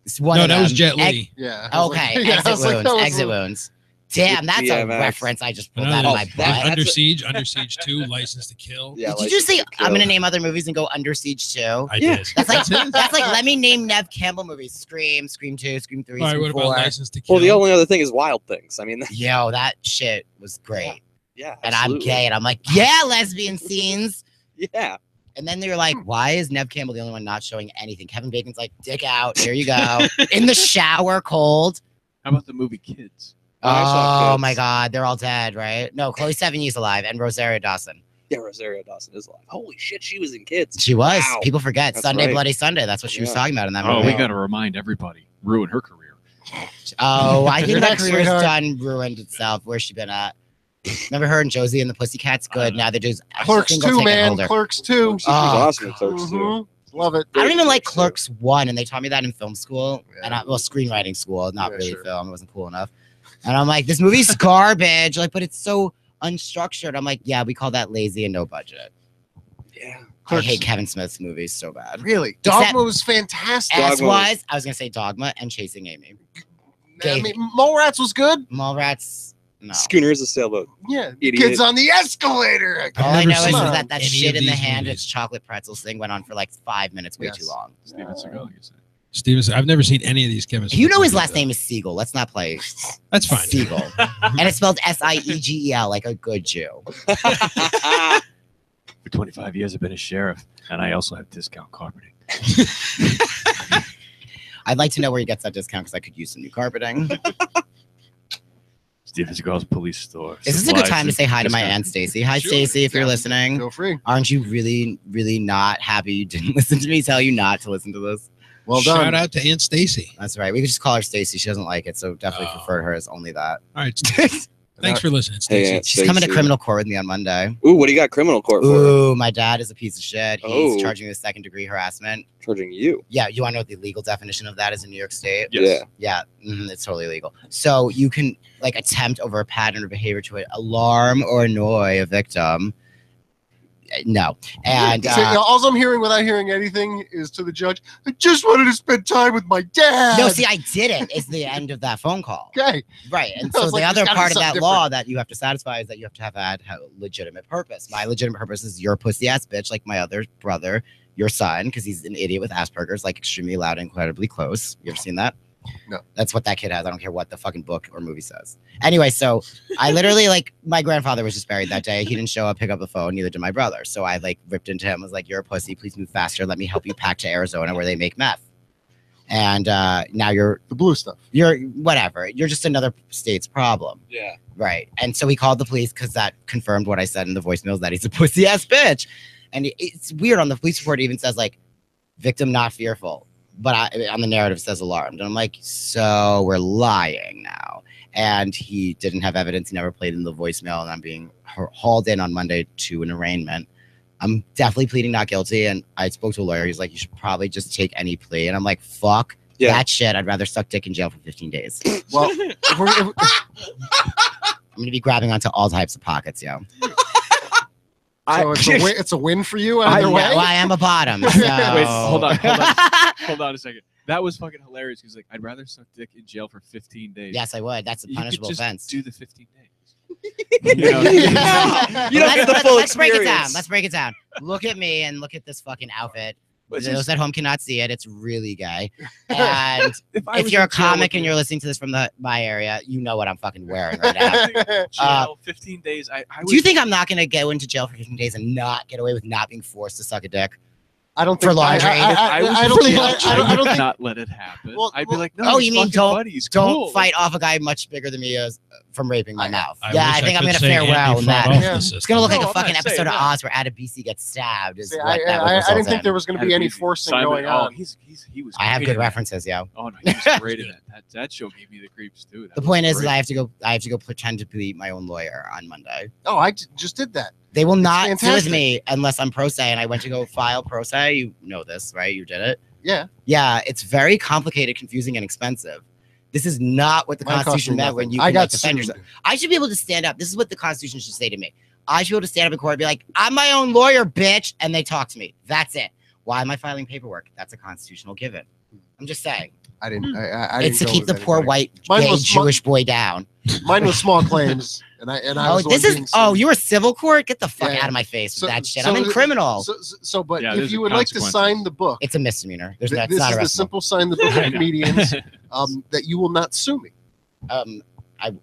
It's one No, of that was them. Jet Li. Yeah. I was Okay, like- yeah, I Exit was like, Wounds. that was Exit a- Wounds. Damn, that's a DMX. reference I just pulled Another- out of my that- butt. that's Under a- Siege, Under Siege 2, License to Kill. Yeah, Did you just say License to I'm gonna Kill. name other movies and go Under Siege 2? I Yeah. did. That's like it. that's like let me name Nev Campbell movies. Scream, Scream 2, Scream 3, All right, Scream what 4. about License to Kill? Well, the only other thing is Wild Things. I mean, Yo, that shit was great. yeah, And absolutely. I'm gay and I'm like, yeah, lesbian scenes. Yeah, And then they're like, why is Nev Campbell the only one not showing anything? Kevin Bacon's like, dick out. Here you go. In the shower, cold. How about the movie Kids? I saw Oh Kids. my God. They're all dead, right? No, Chloe Sevigny's alive and Rosario Dawson. yeah. Rosario Dawson is alive. Holy shit, she was in Kids. She was. Wow. People forget. That's Sunday, right. Bloody Sunday. That's what she was Yeah. talking about in that Oh, movie. we got to remind everybody. Ruin her career. Oh, I think that Next, career's sweetheart. done, ruined itself. Where's she been at? Remember her and Josie and the Pussycats? Good. Now they're just a Clerks single 2, ticket man. holder. Clerks 2. She was awesome in Clerks too. Mhm. Love it. I don't even like Clerks Clerks 1, and they taught me that in film school, Yeah. and screenwriting school, not Yeah, really sure. film. It wasn't cool enough. And I'm like, this movie's garbage. Like, but it's so unstructured. I'm like, yeah, we call that lazy and no budget. Yeah. Clerks. hate Kevin Smith's movies so bad. Really, Except- Dogma was fantastic. As Dogma was, I was gonna say Dogma and Chasing Amy. I mean, Mallrats was good. Mallrats, no. Schooner is a sailboat. Yeah, Idiot. kids on the escalator. All I never know is seen that any shit of in the these hand, movies. it's chocolate pretzels thing went on for like 5 minutes, way Yes. too long. Steven Seagal, you said. Steven, I've never seen any of these Kevin Smith You know his movies, last though. name is Siegel. Let's not play That's fine. Siegel. And it's spelled Siegel, like a good Jew. For 25 years, I've been a sheriff, and I also have discount carpeting. I'd like to know where he gets that discount because I could use some new carpeting. Steven Seagal's police store. Is this a good Supplies time to and say hi to my discount. Aunt Stacy? Hi, Sure. Stacy, if you're Yeah. listening. Feel free. Aren't you really, really not happy you didn't listen to me tell you not to listen to this? Well done. Shout out to Aunt Stacy. That's right. We could just call her Stacy. She doesn't like it, so definitely Oh. prefer her as only that. All right. Thanks for listening, Hey, Stacy. Aunt She's coming to Stacy. criminal court with me on Monday. Ooh, what do you got criminal court for? Ooh, my dad is a piece of shit. He's Oh. charging me with second-degree harassment. Charging you. Yeah, you want to know what the legal definition of that is in New York State? Yes. Yeah. Yeah, it's totally illegal. So you can like attempt over a pattern or behavior to alarm or annoy a victim. No, and So, all I'm hearing without hearing anything is to the judge, I just wanted to spend time with my dad. no, see, I didn't. Is the end of that phone call. Okay. Right. And I so was the like, other there's gotta part be of that something law that you have to satisfy is that you have to have had a legitimate purpose. My legitimate purpose is your pussy ass bitch, like my other brother, your son, because he's an idiot with Asperger's, like extremely loud and incredibly close. You ever seen that? No. That's what that kid has. I don't care what the fucking book or movie says. Anyway, so I literally like my grandfather was just buried that day. He didn't show up, pick up the phone, neither did my brother. So I like ripped into him, was like, "You're a pussy, please move faster. Let me help you pack to Arizona where they make meth." And now you're The blue stuff. whatever. You're just another state's problem. Yeah. Right. And so we called the police because that confirmed what I said in the voicemails that he's a pussy ass bitch. And it's weird on the police report, it even says like victim not fearful. But on the narrative it says alarmed. And I'm like, so we're lying now. And he didn't have evidence. He never played in the voicemail. And I'm being hauled in on Monday to an arraignment. I'm definitely pleading not guilty. And I spoke to a lawyer. He's like, you should probably just take any plea. And I'm like, fuck Yeah. that shit. I'd rather suck dick in jail for 15 days. Well, if I'm going to be grabbing onto all types of pockets, yo. so it's a win for you either way. Well, I am a bottom. So. Wait, hold on. Hold on a second. That was fucking hilarious. He's like, I'd rather suck dick in jail for 15 days. Yes, I would. That's a You could punishable just offense. do the 15 days. Yeah. You don't get the full let's break it down. experience. Let's break it down. Look at me and look at this fucking outfit. But Those just- at home cannot see it. It's really gay. And I if was you're in a jail comic with and you- you're listening to this from my area, you know what I'm fucking wearing right now. jail, 15 days. I Do you think I'm not going to go into jail for 15 days and not get away with not being forced to suck a dick? I don't For think laundry. I was don't in think jail, I don't think not let it happen. Well, I'd be well- like, no, Oh, he's you mean fucking don't- buddy. He's Don't cool. fight off a guy much bigger than me from raping my mouth. I Yeah, I wish think I'm could going to say fare Andy well in fought that. off Yeah. the It's system. It's gonna look like No, a I'm not fucking saying episode of that. Oz where Adebisi gets stabbed. Is See, what that would I result didn't think in. there was going to be any Adebisi. forcing Simon, going on. He was. I have great good in that. references, yo. Oh no, he was great in that. That show gave me the creeps too. That The was point is great. I have to go pretend to be my own lawyer on Monday. Oh, I just did that. They will not sit with fantastic. me unless I'm pro se, and I went to go file pro se. You know this, right? You did it. Yeah. Yeah, it's very complicated, confusing, and expensive. This is not what the Mine cost Constitution me meant nothing. when you I can got like, defend sued. yourself. I should be able to stand up. This is what the Constitution should say to me. I should be able to stand up in court and be like, I'm my own lawyer, bitch. And they talk to me. That's it. Why am I filing paperwork? That's a constitutional given. I'm just saying. I didn't. I didn't It's to go keep the with poor anybody. white Mine gay was small- Jewish boy down. Mine was small claims, and I Oh, was the one this is being oh, sued. you were civil court? Get the fuck Yeah. out of my face So- with that shit. so I'm in the- criminal. But Yeah, if there's you would like to consequences. sign the book, It's a misdemeanor. There's this no, it's not is the arrestable. simple sign the book of comedians that you will not sue me.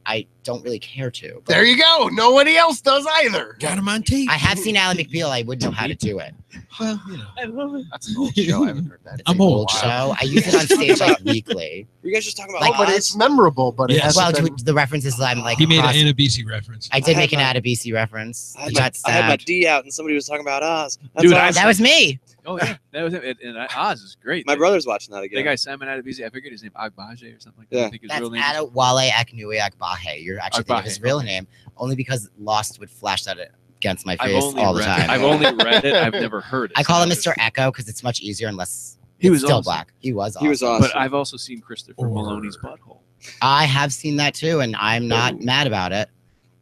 I don't really care to. But There you go. Nobody else does either. Got him on tape. I have seen Ally McBeal. I would know how to do it. Well, you know. I love it. That's an old show. I haven't heard that. It's I'm an old. old show. I use it on stage like weekly. Were you guys just talking about Like, Oh, but Oz? it's memorable. But it Yes. hasn't Well, been- the references I'm like. He made cross- an Anabisi reference. I did I make an had Adebisi reference. I had, He my, got I had my stabbed. D out and somebody was talking about Oz. That's Dude, awesome. That was me. Oh yeah, that was it. And Oz is great. My brother's watching that The again. guy Simon Adebisi. I figured his name Agbaje or something like that. Yeah. I think his That's real name. is- Adewale Akinue Agbaje. You're actually thinking of his Agbaje, real okay. name only because Lost would flash that against my I've face only all the read time. I've only read it. I've never heard it. I call him so Mr. Echo because it's much easier and less. He it's was still awesome. black. He was awesome. He was awesome. But I've also seen Christopher Or- Maloney's butthole. I have seen that too, and I'm not mad about it.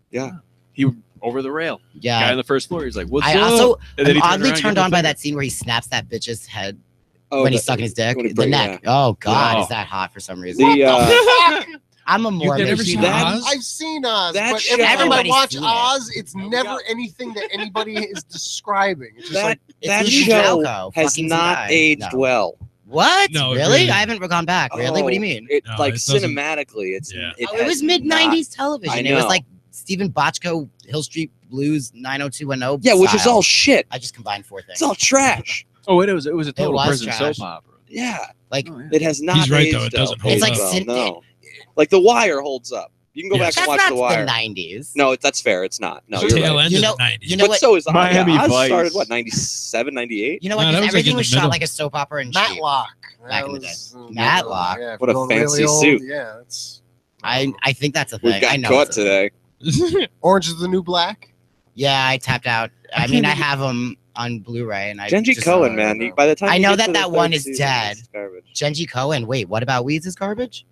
yeah. He over the rail. Guy Yeah. on the first floor. He's like, "What's I up?" also And then am he oddly around, turned gives on a by finger. that scene where he snaps that bitch's head Oh, when he's sucking his dick. when he The break- neck. Oh God, Oh. is that hot for some reason? The I'm a Mormon. never seen that- Oz? I've seen Oz, That but show- every time I Everybody's watch seen it. Oz, it's Oh, we never got- anything that anybody is describing. It's just that like, It's that Steve show Falco, has fucking some not guy. aged No. well. What? No, it really? really- I haven't gone back. Really? What do you Oh, mean? It No, like it doesn't- cinematically, it's Yeah. It has was mid not- '90s television. I It was know. like Stephen Bochco, Hill Street Blues, 90210. Yeah, which is style. all shit. I just combined four things. It's all trash. Oh, it was a total was prison trash. soap opera. Yeah, Like Oh, yeah. it has not. He's right, aged though. It doesn't well. hold It's like up. Cynthia- no. Like The Wire holds up. You can go Yes. back and that's watch not The Wire. the '90s. No, that's fair. It's not. No, The you're tail right. end You of know- the 90s. you know But what? so is Oz. Miami Yeah, Oz Vice. started what 97, 98. You know what? No, 'Cause that was, like, everything in the was shot middle. like a soap opera and cheap. Matlock. Back in the day. was, Matlock. Yeah, if What a we're going fancy really old, suit. Yeah, it's I think that's a thing. We've got I know caught it's a thing. today. Orange is the New Black. Yeah, I tapped out. I can't mean, I even- have them on Blu-ray, and I Genji just- Cohen, man. By the time I you know get that to the that one third is season, dead. it's garbage. Genji Cohen. Wait, what about Weeds is garbage?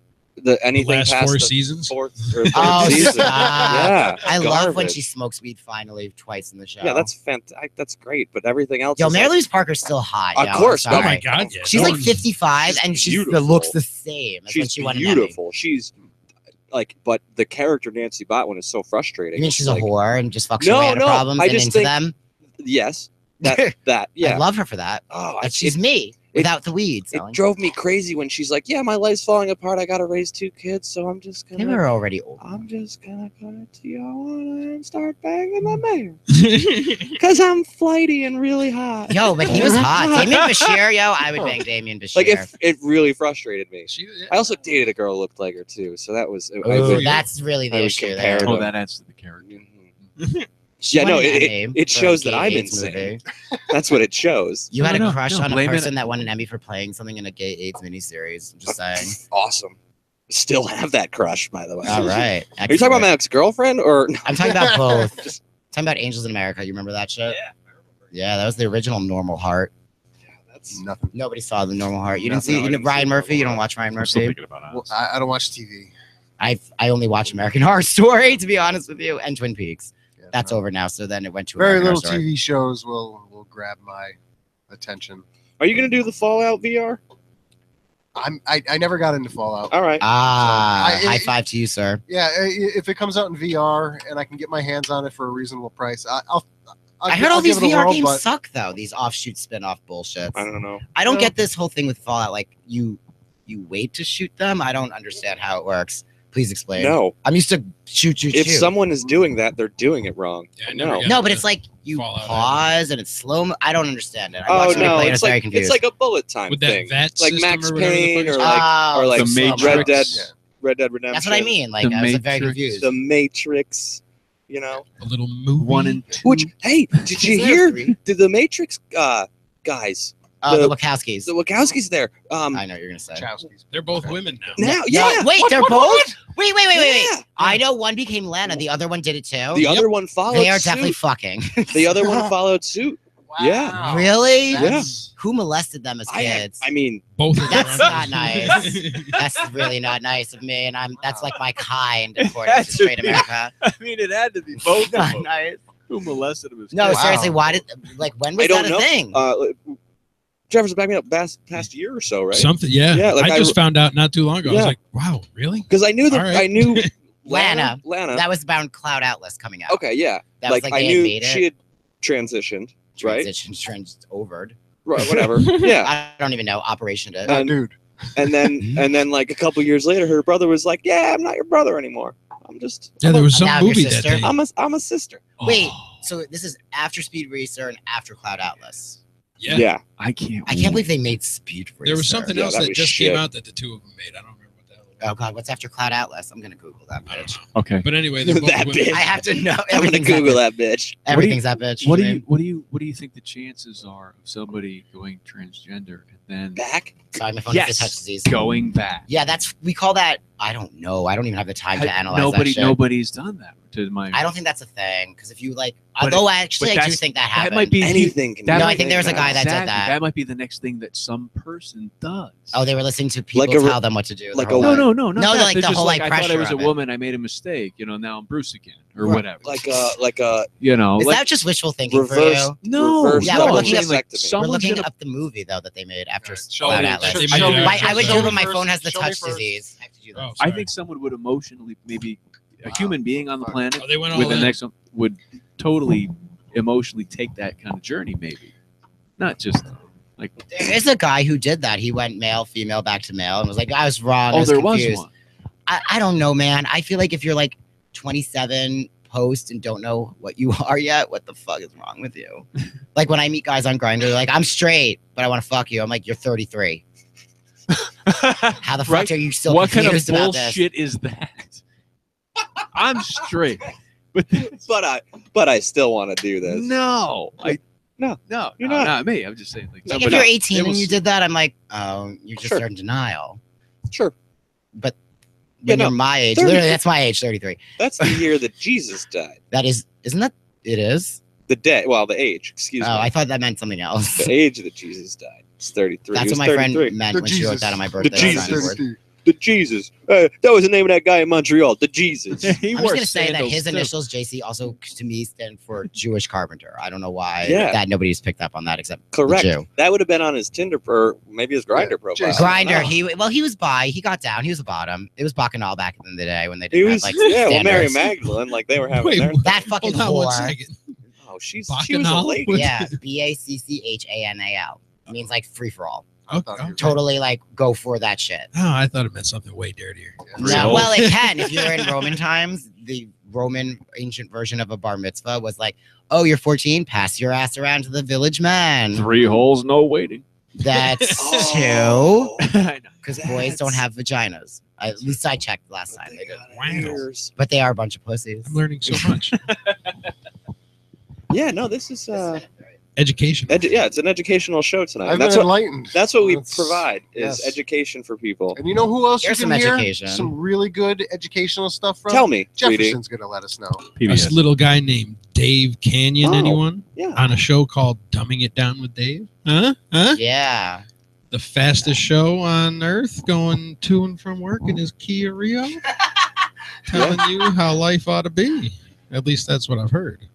Anything last past 4 the seasons. fourth or third Oh, season. stop. Yeah, I love when garbage. she smokes weed finally twice in the show. Yeah, that's fantastic. That's great. But everything else. Yo, is Mary like, Louise Parker's still hot. Of yo, I'm course. Oh sorry. my God, yeah. She's No like one's- 55, and she's she beautiful. looks the same as when she's she won an Emmy. beautiful. She's like, but the character Nancy Botwin is so frustrating. You mean It's she's like, a whore and just fucks No, away at her no, problems I and just into think- them? Yes, that yeah. I love her for that. Oh, Like, she's me without the weeds. it drove me crazy when she's like, "Yeah, my life's falling apart. I gotta raise 2 kids, so I'm just They gonna, were already old. I'm just gonna go to Tijuana and start banging the mayor, cause I'm flighty and really hot." Yo, but he was hot. Damien Bashir, yo, I would bang Damien Bashir. Like it really frustrated me. She- I also dated a girl who looked like her too, so that was. I Ooh, would- that's really the I would issue compare there. them. Oh, that adds to the character. Mhm. She Yeah, won no, an Emmy it for shows a that I'm gay AIDS insane. movie. That's what it shows. You had No, a no, crush no, on a blame it- person that won an Emmy for playing something in a gay AIDS miniseries. I'm just saying. Awesome. Still have that crush, by the way. All right. Are you talking about my ex-girlfriend or? I'm talking about both. Talking about Angels in America. You remember that shit? Yeah, that was the original Normal Heart. That's Nothing. Nobody saw the Normal Heart. You No, didn't see no, I didn't Ryan see Murphy. You Normal don't watch Ryan I'm still Murphy. thinking about Well, Oz. I don't watch TV. I only watch American Horror Story, to be honest with you, and Twin Peaks. Yeah, That's no. over now. So then it went to Very American little Horror Story. TV shows will grab my attention. Are you gonna do the Fallout VR? I never got into Fallout. All right. Ah, So, high five to you, sir. Yeah, if it comes out in VR and I can get my hands on it for a reasonable price, I'll I heard all these give it a VR whirl, games but suck though. These offshoot spin-off bullshits. I don't know. I don't No. get this whole thing with Fallout. Like you wait to shoot them. I don't understand how it works. Please explain. No. I'm used to shoot. If someone is doing that, they're doing it wrong. Yeah, I never No. got No, but the it's like you Fallout pause and it's slow. I don't understand it. I Oh watched somebody no, play it, I it's was very like confused. it's like a bullet time with thing. that VAT Like system Max or whatever the Payne fuck it's or called. Oh, or like The slow Matrix. Red mo. Dead, Yeah. Red Dead Redemption. That's what I mean. Like The I was very Matrix. confused. The Matrix. You know. a little movie. 1 and 2. Which hey, did you Is there hear? three? Did the Matrix guys, The the- Wachowskis. the Wachowskis there? I know what you're gonna say. Wachowskis. They're both women now. Now, No, yeah. wait, they're both. Wait. Yeah. I know one became Lana. The other one did it too. The other one followed. They are suit. definitely fucking. The other one followed suit. Yeah. Really? That's- Who molested them as kids? I mean, Both. of That's them. not nice. That's really not nice of me, and that's like my kind, according to That's straight really- America. I mean, it had to be both of Not them. nice. Who molested him? as No, kids? Wow. seriously, why did when was I don't that a know. thing? Trevor's backing up past year or so, right? Something. Yeah. Yeah, like I just found out not too long ago. I was Yeah. like, wow, really? Because I knew that All right. I knew Lana. Lana. That was about Cloud Atlas coming out. Okay, yeah. That like was I like they knew had made she it. had transitioned, right? Transition overed. Right, whatever. Yeah. I don't even know. Operation it. And- dude. And then like a couple years later, her brother was like, "Yeah, I'm not your brother anymore. I'm just Yeah, there was some Now your movie that sister? day. I'm a sister." Wait. Oh, So this is after Speed Racer and after Cloud Atlas. yeah. I can't. I can't believe they made Speed Racer. There was something Yeah, else that that was just shit. came out that the two of them made. I don't remember what the hell. Oh God, what's after Cloud Atlas? I'm gonna Google that I don't bitch. know. Okay. But anyway, they're both That women. bitch. I have to know. I'm gonna Everything's Google that. that bitch. Everything's that bitch. What do mean? What do you think the chances are of somebody going transgender and then Back? Sorry, my phone Yes. has touch disease. going back? Yeah, we call that I don't know. I don't even have the time to analyze Nobody, that shit. nobody's done that. To my, I don't think that's a thing because if you like, But although actually I do that's- think that that happened. might be Anything can that be No, might I think like there's a guy that did Exactly. that. That might be the next thing that some person does. Oh, they were listening to people Like a re- tell them what to do. like their a- whole no, life. no, not No, that. like They're the just whole, like, like, I thought I pressure was a of it. woman. I made a mistake. Now I'm Bruce again, or Right. whatever. like a You know, Is like, that just wishful thinking for reverse. you? no, reverse Yeah, no, we're I'm looking saying, at like vasectomy. We're someone's looking gonna. up the movie though that they made after Show Cloud me- Atlas. They show made me- it I would after do it, that. but my phone has the Show me touch first. disease. I have to do that. Oh, I sorry. think someone would emotionally, maybe a Wow. human being on the Fuck. planet Oh, they went all with the in. next one would totally emotionally take that kind of journey. Maybe not just like. There is a guy who did that. He went male, female, back to male, and was like, "I was wrong. I Oh, was there confused." was one. I don't know, man. I feel like if you're like 27 post and don't know what you are yet, what the fuck is wrong with you? Like when I meet guys on Grindr, they're like, "I'm straight, but I want to fuck you." I'm like, "You're 33. How the fuck Right? are you still What kind of confused about this?" bullshit is that? I'm straight, but but I still want to do this. no, No, no, you're no, not. not me. I'm just saying, like, Like if somebody you're else. 18 It and was- you did that, I'm like, "Oh, you just Sure. are in denial." Sure. But Yeah, when no. you're my age, 30. literally, that's my age, 33. That's the year that Jesus died. That is, isn't that? It is. The day, well, the age. Excuse Oh, me. I thought that meant something else. The age that Jesus died. It's 33. That's He what was my friend 33. meant The when she wrote Jesus. that on my The birthday. Jesus. signing board. The Jesus. That was the name of that guy in Montreal. The Jesus. He I'm just wore gonna say that sandals, his too. initials JC also to me stand for Jewish carpenter. I don't know why Yeah. that nobody's picked up on that except Correct. the Jew. That would have been on his Tinder or maybe his Grinder profile. Jason. Grinder. No. He was bi. He got down. He was a bottom. It was Bacchanal back in the day when they He didn't was have like yeah. Well, Mary standards. Magdalene, like they were having Wait, their. That fucking Hold on one whore. second. Oh, she was a Bacchanal? lady. Yeah, BACCHANAL means like free for all. Okay. Totally like go for that shit. Oh, I thought it meant something way dirtier. No, Real. well, it can. If you're in Roman times, the Roman ancient version of a bar mitzvah was like, "Oh, you're 14, pass your ass around to the village man." 3 holes, no waiting. That's Oh. two, I know. because boys don't have vaginas. At least I checked last time they did, Wow. but they are a bunch of pussies. I'm learning so much. Yeah, no, this is Education. yeah, it's an educational show tonight. I've That's been what enlightened. that's what we That's- provide is yes. education for people. And you know who else Here's you some can hear education. some really good educational stuff from? Tell me, sweetie. Jefferson's gonna let us know. This little guy named Dave Canyon. Oh. Anyone Yeah. on a show called Dumbing It Down with Dave? Huh? Yeah, The fastest show on earth, going to and from work in his Kia Rio, telling you how life ought to be. At least that's what I've heard.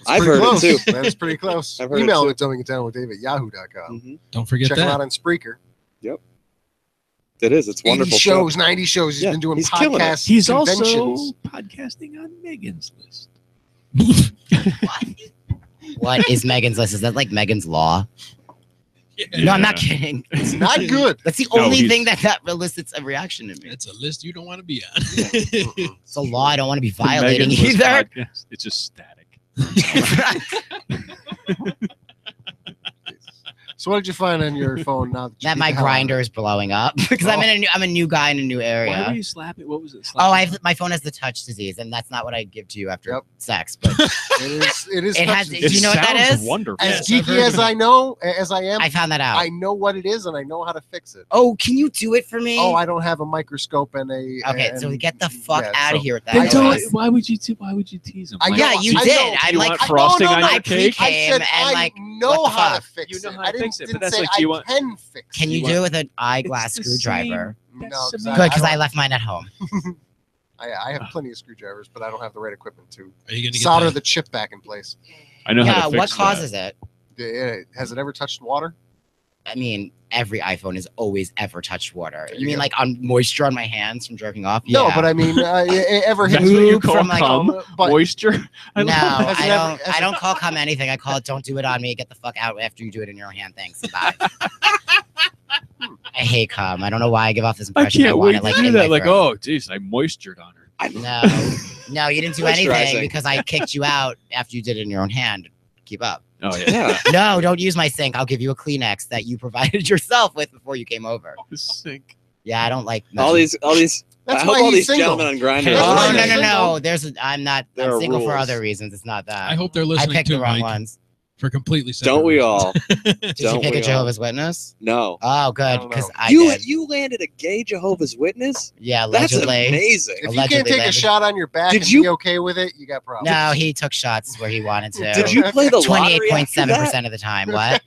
I've Pretty heard close. it too. That is pretty close. I've heard it Email too. at dumbingitdown with Dave@yahoo.com. Mhm. Don't forget Check him out that. on Spreaker. It is. It's 80 wonderful. shows, 90 shows. He's Yeah, been doing he's killing it. podcasts. He's conventions. also podcasting on Megan's list. what is Megan's list? Is that like Megan's law? No, I'm not kidding. It's not good. That's the No, only he's- thing that elicits a reaction in me. It's a list you don't want to be on. It's a law I don't want to be violating Megan's List either. podcast. It's just static. So what did you find on your phone now? That my grinder is blowing up because I'm a new guy in a new Why were area. you slapping? What was it? Oh, my phone has the touch disease, and that's not what I give to you after Yep. sex. But It is. It has- touch- do you know what that sounds is? Wonderful. as Yes, I've geeky heard as of it. I know, as I am, I found that out. I know what it is and I know how to fix it. Oh, can you do it for me? Oh, I don't have a microscope and a. okay, so and- get the fuck yeah, out so- of here with that. Then I noise. don't- why would you? Why would you tease him? I Like, Yeah, know, you I did. know. I'm You like, want frosting no, on no, your I cake? I came said and I like, know what the how to fuck? fix You know it. how I to didn't, fix it, but didn't that's say like, do you I want- can fix it. can you You do it want- with an eyeglass It's the screwdriver? No, That's 'cause similar. Good, because I don't- left mine at home. I have plenty of screwdrivers, but I don't have the right equipment to Are you going to solder get the chip back in place. I know how Yeah, to fix what that. causes it? Has it ever touched water? I mean, every iPhone has always ever touched water. There You you mean go. like on moisture on my hands from jerking off? No, Yeah. but I mean, ever hit That's what you Lube call from, like, cum? but Moisture? I No, love that. Has it ever- has I it- don't call cum anything. I call it don't do it on me. Get the fuck out after you do it in your own hand. Thanks. Bye. I hate cum. I don't know why I give off this I impression. can't want wait it like to do in my that. Like, throat. oh, geez, I moistured on her. No, you didn't do anything Moisturizing. because I kicked you out after you did it in your own hand. Keep up. Oh, yeah. Yeah. No, don't use my sink. I'll give you a Kleenex that you provided yourself with before you came over. Sink. Yeah, I don't like all these. That's I hope why all he's these single. gentlemen on Grindr. That's Oh why no he's no single. no! I'm not. There I'm are single for rules. other reasons. It's not that. I hope they're I listening picked to the wrong Mike. ones. for completely separate Don't we reasons. all? Did you pick a Jehovah's Witness? No. Oh, good, don't know. because I You did. you landed a gay Jehovah's Witness? Yeah, That's allegedly. amazing. If you Allegedly can't take a landed. shot on your back Did and you- be okay with it, you got problems. No, he took shots where he wanted to. Did you play the lottery after that? 28.7% of the time. What?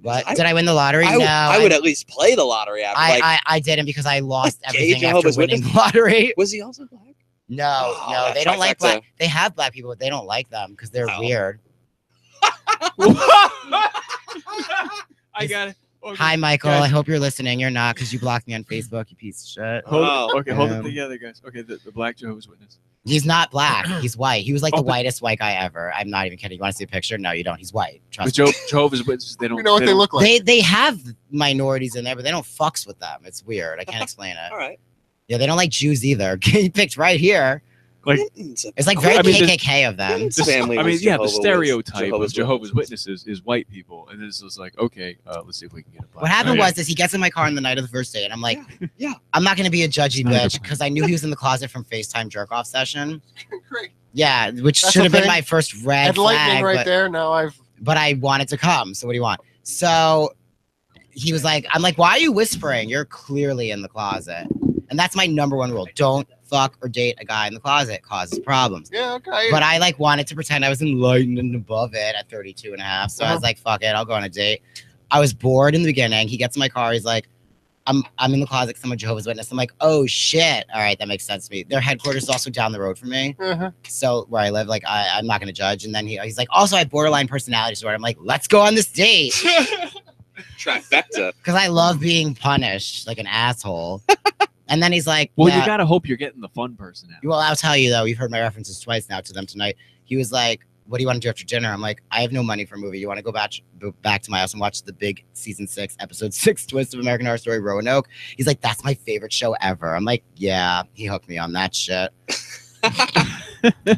What? I- Did I win the lottery? I, No. I would at least play the lottery after. I didn't because I lost Like gay everything after Jehovah's winning Witness? the lottery. Was he also black? No, Oh, no, that they don't like trifecta. black. They have black people, but they don't like them because they're Oh. weird. I got it. Okay. Hi, Michael. Guys. I hope you're listening. You're not because you blocked me on Facebook, you piece of shit. Hold Oh. it. Okay, hold it Um, together, guys. Okay, the Black Jehovah's Witness. He's not black. He's white. He was like Oh, the but- whitest white guy ever. I'm not even kidding. You want to see a picture? No, you don't. He's white. The Trust me. Jehovah's Witnesses, they don't. We know what they don't- look like. They have minorities in there, but they don't fucks with them. It's weird. I can't explain it. All right. Yeah, they don't like Jews either. He picked right here. Like, It's like very I mean, the- KKK of them. His This- family I mean, was yeah, the Jehovah's stereotype Jehovah's of Jehovah's Witnesses is white people, and this is like, okay, let's see if we can get a black. What happened guy. was is he gets in my car on the night of the first date, and I'm like, Yeah. I'm not gonna be a judgy It's not a good bitch plan. because I knew he was in the closet from FaceTime jerk off session. Great. Yeah, which That's should a have been thing. my first red Had lightning flag, right but, there. Now I've. but I wanted to come. So what do you want? So he was like, I'm like, why are you whispering? You're clearly in the closet. And that's my number one rule. Don't fuck or date a guy in the closet. It causes problems. Yeah. Okay. But I like wanted to pretend I was enlightened and above it at 32 and a half. So I was like, fuck it, I'll go on a date. I was bored in the beginning. He gets in my car. He's like, I'm in the closet because I'm a Jehovah's Witness. I'm like, oh shit. All right, that makes sense to me. Their headquarters is also down the road from me. Uh-huh. So where I live, like I'm not gonna judge. And then he's like, also I have borderline personality disorder. I'm like, let's go on this date. Trifecta. Because I love being punished like an asshole. And then he's like, Well, yeah. you gotta hope you're getting the fun person out. Well, I'll tell you though, you've heard my references twice now to them tonight. He was like, what do you want to do after dinner? I'm like, I have no money for a movie. You want to go back to my house and watch the big season 6, episode 6 twist of American Horror Story, Roanoke? He's like, that's my favorite show ever. I'm like, yeah, he hooked me on that shit.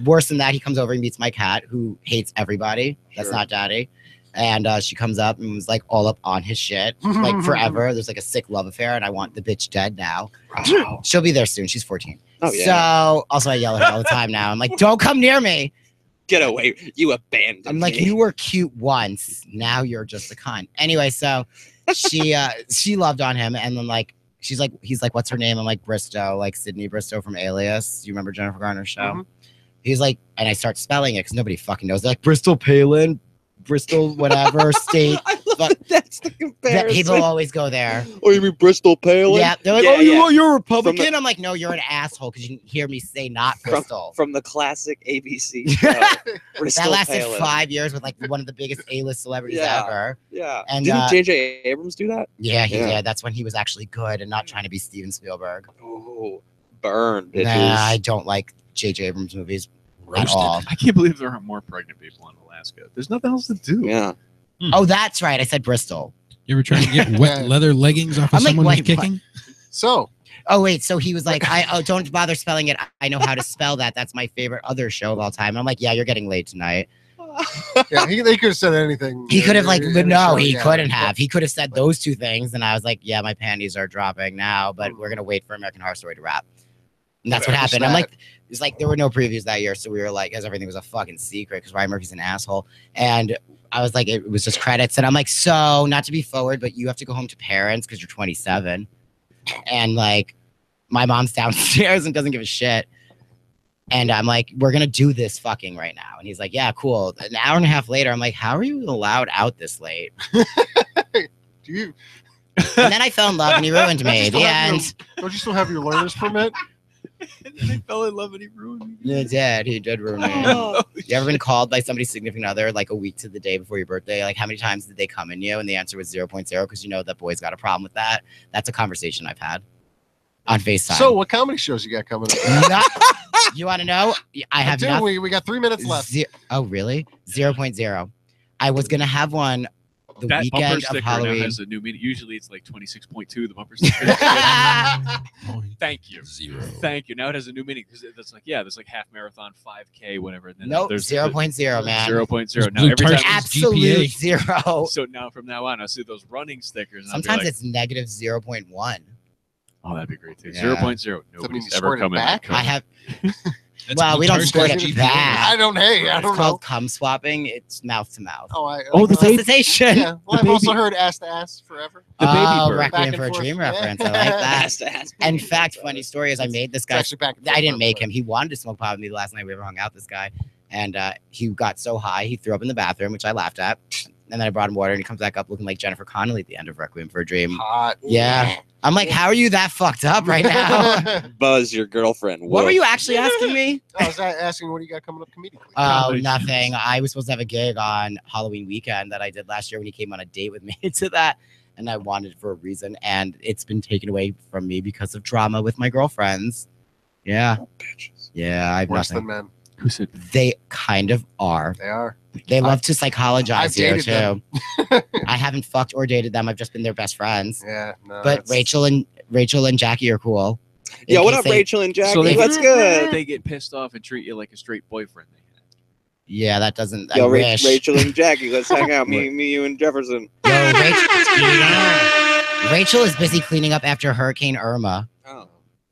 Worse than that, he comes over and meets my cat who hates everybody. That's Sure. not daddy. And she comes up and was like all up on his shit, like forever. There's like a sick love affair, and I want the bitch dead now. Wow. She'll be there soon. She's 14. Oh yeah. So also I yell at her all the time now. I'm like, don't come near me. Get away. You abandoned I'm like, me. you were cute once. Now you're just a cunt. Anyway, so she loved on him, and then like he's like, what's her name? I'm like, Bristow, like Sydney Bristow from Alias. You remember Jennifer Garner's show? Mhm. He's like, and I start spelling it because nobody fucking knows. They're like Bristol Palin, Bristol whatever state. I love But- that. That's the That comparison. people always go there. Oh, you mean Bristol Palin? Yeah, they're like, Yeah, oh, yeah. you're a Republican. From the- I'm like, no, you're an asshole because you didn't hear me say not Bristol. From the classic ABC show. Bristol That lasted Palin. 5 years with like one of the biggest A-list celebrities Yeah. ever. Yeah. And, Didn't J.J. Abrams do that? Yeah, he Yeah. did. That's when he was actually good and not trying to be Steven Spielberg. Oh, burn, bitches. Nah, I don't like J.J. Abrams movies at Roasted. all. I can't believe there aren't more pregnant people in Alaska. There's nothing else to do. Yeah. Oh, that's right. I said Bristol. You ever trying to get wet leather leggings off of I'm like, someone who's wait, what? kicking? So Oh, wait. So he was like, don't bother spelling it. I know how to spell that. That's my favorite other show of all time. I'm like, yeah, you're getting laid tonight. yeah, they could have said anything. He could have like, in a no, show, he yeah. couldn't have. He could have said those two things. And I was like, yeah, my panties are dropping now, but we're going to wait for American Horror Story to wrap. And that's what Whoever's happened. I'm that? like, it's like there were no previews that year. So we were like, because everything was a fucking secret because Ryan Murphy's an asshole. And I was like, it was just credits. And I'm like, so not to be forward, but you have to go home to parents because you're 27. And like, my mom's downstairs and doesn't give a shit. And I'm like, we're going to do this fucking right now. And he's like, yeah, cool. An hour and a half later, I'm like, how are you allowed out this late? Do you? And then I fell in love and he ruined me. The end. Don't you still have your learner's permit? And then I fell in love and he ruined me. He did. He did ruin me. Oh, You ever been called by somebody's significant other like a week to the day before your birthday? Like, how many times did they come in you? And the answer was 0.0 because you know that boy's got a problem with that. That's a conversation I've had on FaceTime. So, what comedy shows you got coming up? Not- you want to know? I have Dude, not. we got 3 minutes left. Oh, really? 0.0. I was going to have one the That bumper weekend of sticker now Halloween. has a new meaning. Usually it's like 26.2, the bumper sticker. Thank you. Zero. Thank you. Now it has a new meaning because that's like, yeah, there's like half marathon, 5K, whatever. And then Nope, there's 0.0, man. 0.0. There's Now Blue every time. Tarts. Absolute GPA. zero. So now from now on, I see those running stickers. And Sometimes I'll be it's negative 0.1. oh, that'd be great too. Yeah. 0.0. Does that mean Nobody's you ever squared it come in. back? I have. That's Well, we don't squirt it GPA. back. I don't It's know. called cum swapping. It's mouth to mouth. Oh, the baby. Resuscitation. Yeah. Well, I've also heard ass to ass forever. The baby Oh, bird. Back Requiem and for a forth. Dream Yeah. reference. I like that. Ass to ass. In fact, funny story is I made this It's guy. actually back and forth I didn't make reference. him. He wanted to smoke pot with me the last night we ever hung out. This guy, and he got so high he threw up in the bathroom, which I laughed at. And then I brought him water, and he comes back up looking like Jennifer Connelly at the end of Requiem for a Dream. Hot. Yeah, I'm like, how are you that fucked up right now? Buzz, your girlfriend. What were Woof. you actually asking me? I was asking what do you got coming up comedically? Oh, Comedy. nothing. I was supposed to have a gig on Halloween weekend that I did last year when he came on a date with me to that. And I wanted it for a reason. And it's been taken away from me because of drama with my girlfriends. Yeah. Bitches. Yeah, I have Worse nothing. than men. Who said? They kind of are. They are. They love to psychologize I've here, dated too. them. I haven't fucked or dated them. I've just been their best friends. Yeah. No, But that's- Rachel and Jackie are cool. In Yo, what case up, they- Rachel and Jackie? So they What's get- good? They get pissed off and treat you like a straight boyfriend. Yeah, that doesn't. Yo, I wish. Rachel and Jackie, let's hang out. Me, you, and Jefferson. Yo, Rachel is busy cleaning up after Hurricane Irma. Oh.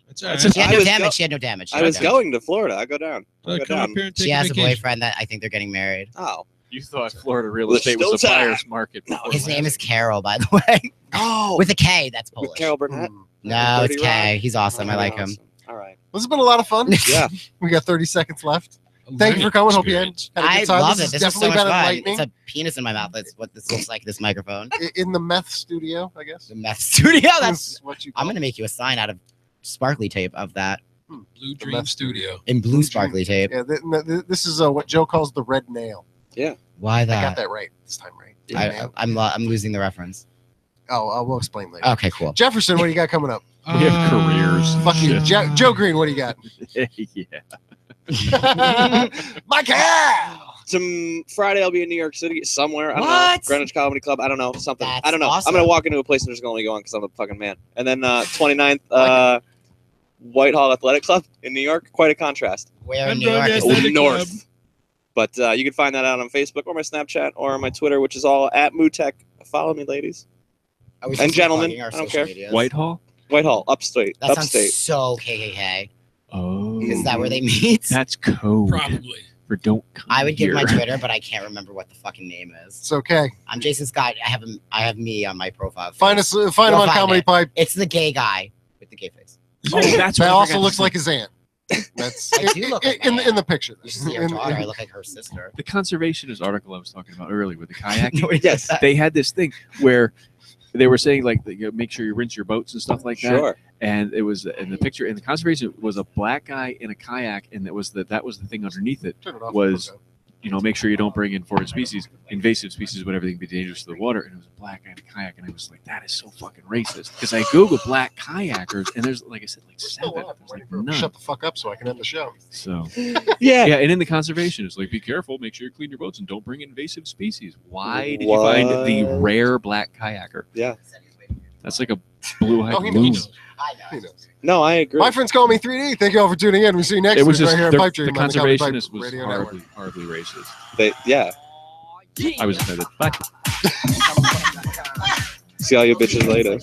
It's all right. She had I no was damage. go- She had no damage. She I had no was damage. going to Florida. I go down. I go Come up down. here and take She a has a vacation. boyfriend that I think they're getting married. Oh. You thought Florida real There's estate was a still time. buyer's market. No, before His last name is year. Carol, by the way, Oh. with a K. That's With Polish. Carol Burnett. No, it's Dirty K. Rock? He's awesome. I like him. Awesome. All right. This has been a lot of fun. Yeah. We got 30 seconds left. A Thank you for coming. Hope you had, experience. had a I good time. love This it. has This is so definitely much been fun. enlightening. It's a penis in my mouth. That's what this looks like. This microphone. In the meth studio, I guess. The meth studio. That's. That's what you I'm call gonna make you a sign out of sparkly tape of that Blue The Dream meth Studio. in blue sparkly tape. Yeah, this is what Joe calls the red nail. Why I got that? that right this time, right? Red nail. I'm losing the reference. Oh, we'll explain later. Okay, cool. Jefferson, what do you got coming up? We have careers. Fuck you, Shit. Joe Green. What do you got? Yeah. My cow. Some Friday, I'll be in New York City somewhere. I don't know. What? Greenwich Comedy Club. I don't know. Something. That's I don't know. awesome. I'm gonna walk into a place and just gonna go on because I'm a fucking man. And then 29th, Whitehall Athletic Club in New York. Quite a contrast. Where in I'm New York? drunk Is as that? Athletic North. Club. But you can find that out on Facebook or my Snapchat or my Twitter, which is all at Mootek. Follow me, ladies. Are we And supposed to be gentlemen, plugging our I don't social care. medias? Whitehall. Whitehall, upstate. That sounds upstate. so KKK. Oh. Is that where they meet? That's code Probably. for don't come I would give my here. Twitter, but I can't remember what the fucking name is. It's okay. I'm Jason Scott. I have me on my profile. Find face. us. Find him You'll on find Comedy it. Pipe. It's the gay guy with the gay face. Oh, that's That what I also forgot looks to like say. his aunt. That's I do look like my in the aunt. picture. You should see her In- daughter. in- I look like her sister. The conservationist article I was talking about earlier with the kayak. Nobody does that. They had this thing where they were saying like you know, make sure you rinse your boats and stuff like that. Sure. And it was in the picture in the conservation was a black guy in a kayak, and that was the thing underneath it. Turn it off. Was make sure you don't bring in foreign species, invasive species, whatever they can be dangerous to the water. And it was a black guy in a kayak, and I was like, that is so fucking racist. Because I googled black kayakers, and there's like I said, like Still 7. up. There's like Waiting for him to none. shut the fuck up so I can end the show. So Yeah. yeah, and in the conservation, it's like be careful, make sure you clean your boats, and don't bring invasive species. Why did you find the What? rare black kayaker? Yeah. That's like a blue Oh, he balloon. knows. I He know. knows. No, I agree. My friends call me 3D. Thank you all for tuning in. We'll see you next It week was just right here on the Pipe Dream. on the Comedy Pipe conservationist was Radio Network. horribly racist. Yeah. I was offended. Bye. See all you bitches later. When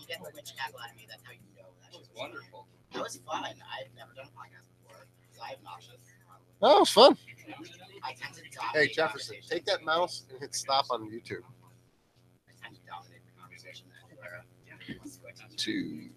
you get the witch tackle out of me, that's how you know that was wonderful. That was fun. I've never done a podcast before. I'm obnoxious. Oh, it was fun. I tend to dominate. Hey, Jefferson, take that mouse and hit stop on YouTube. I tend to dominate the conversation. Two.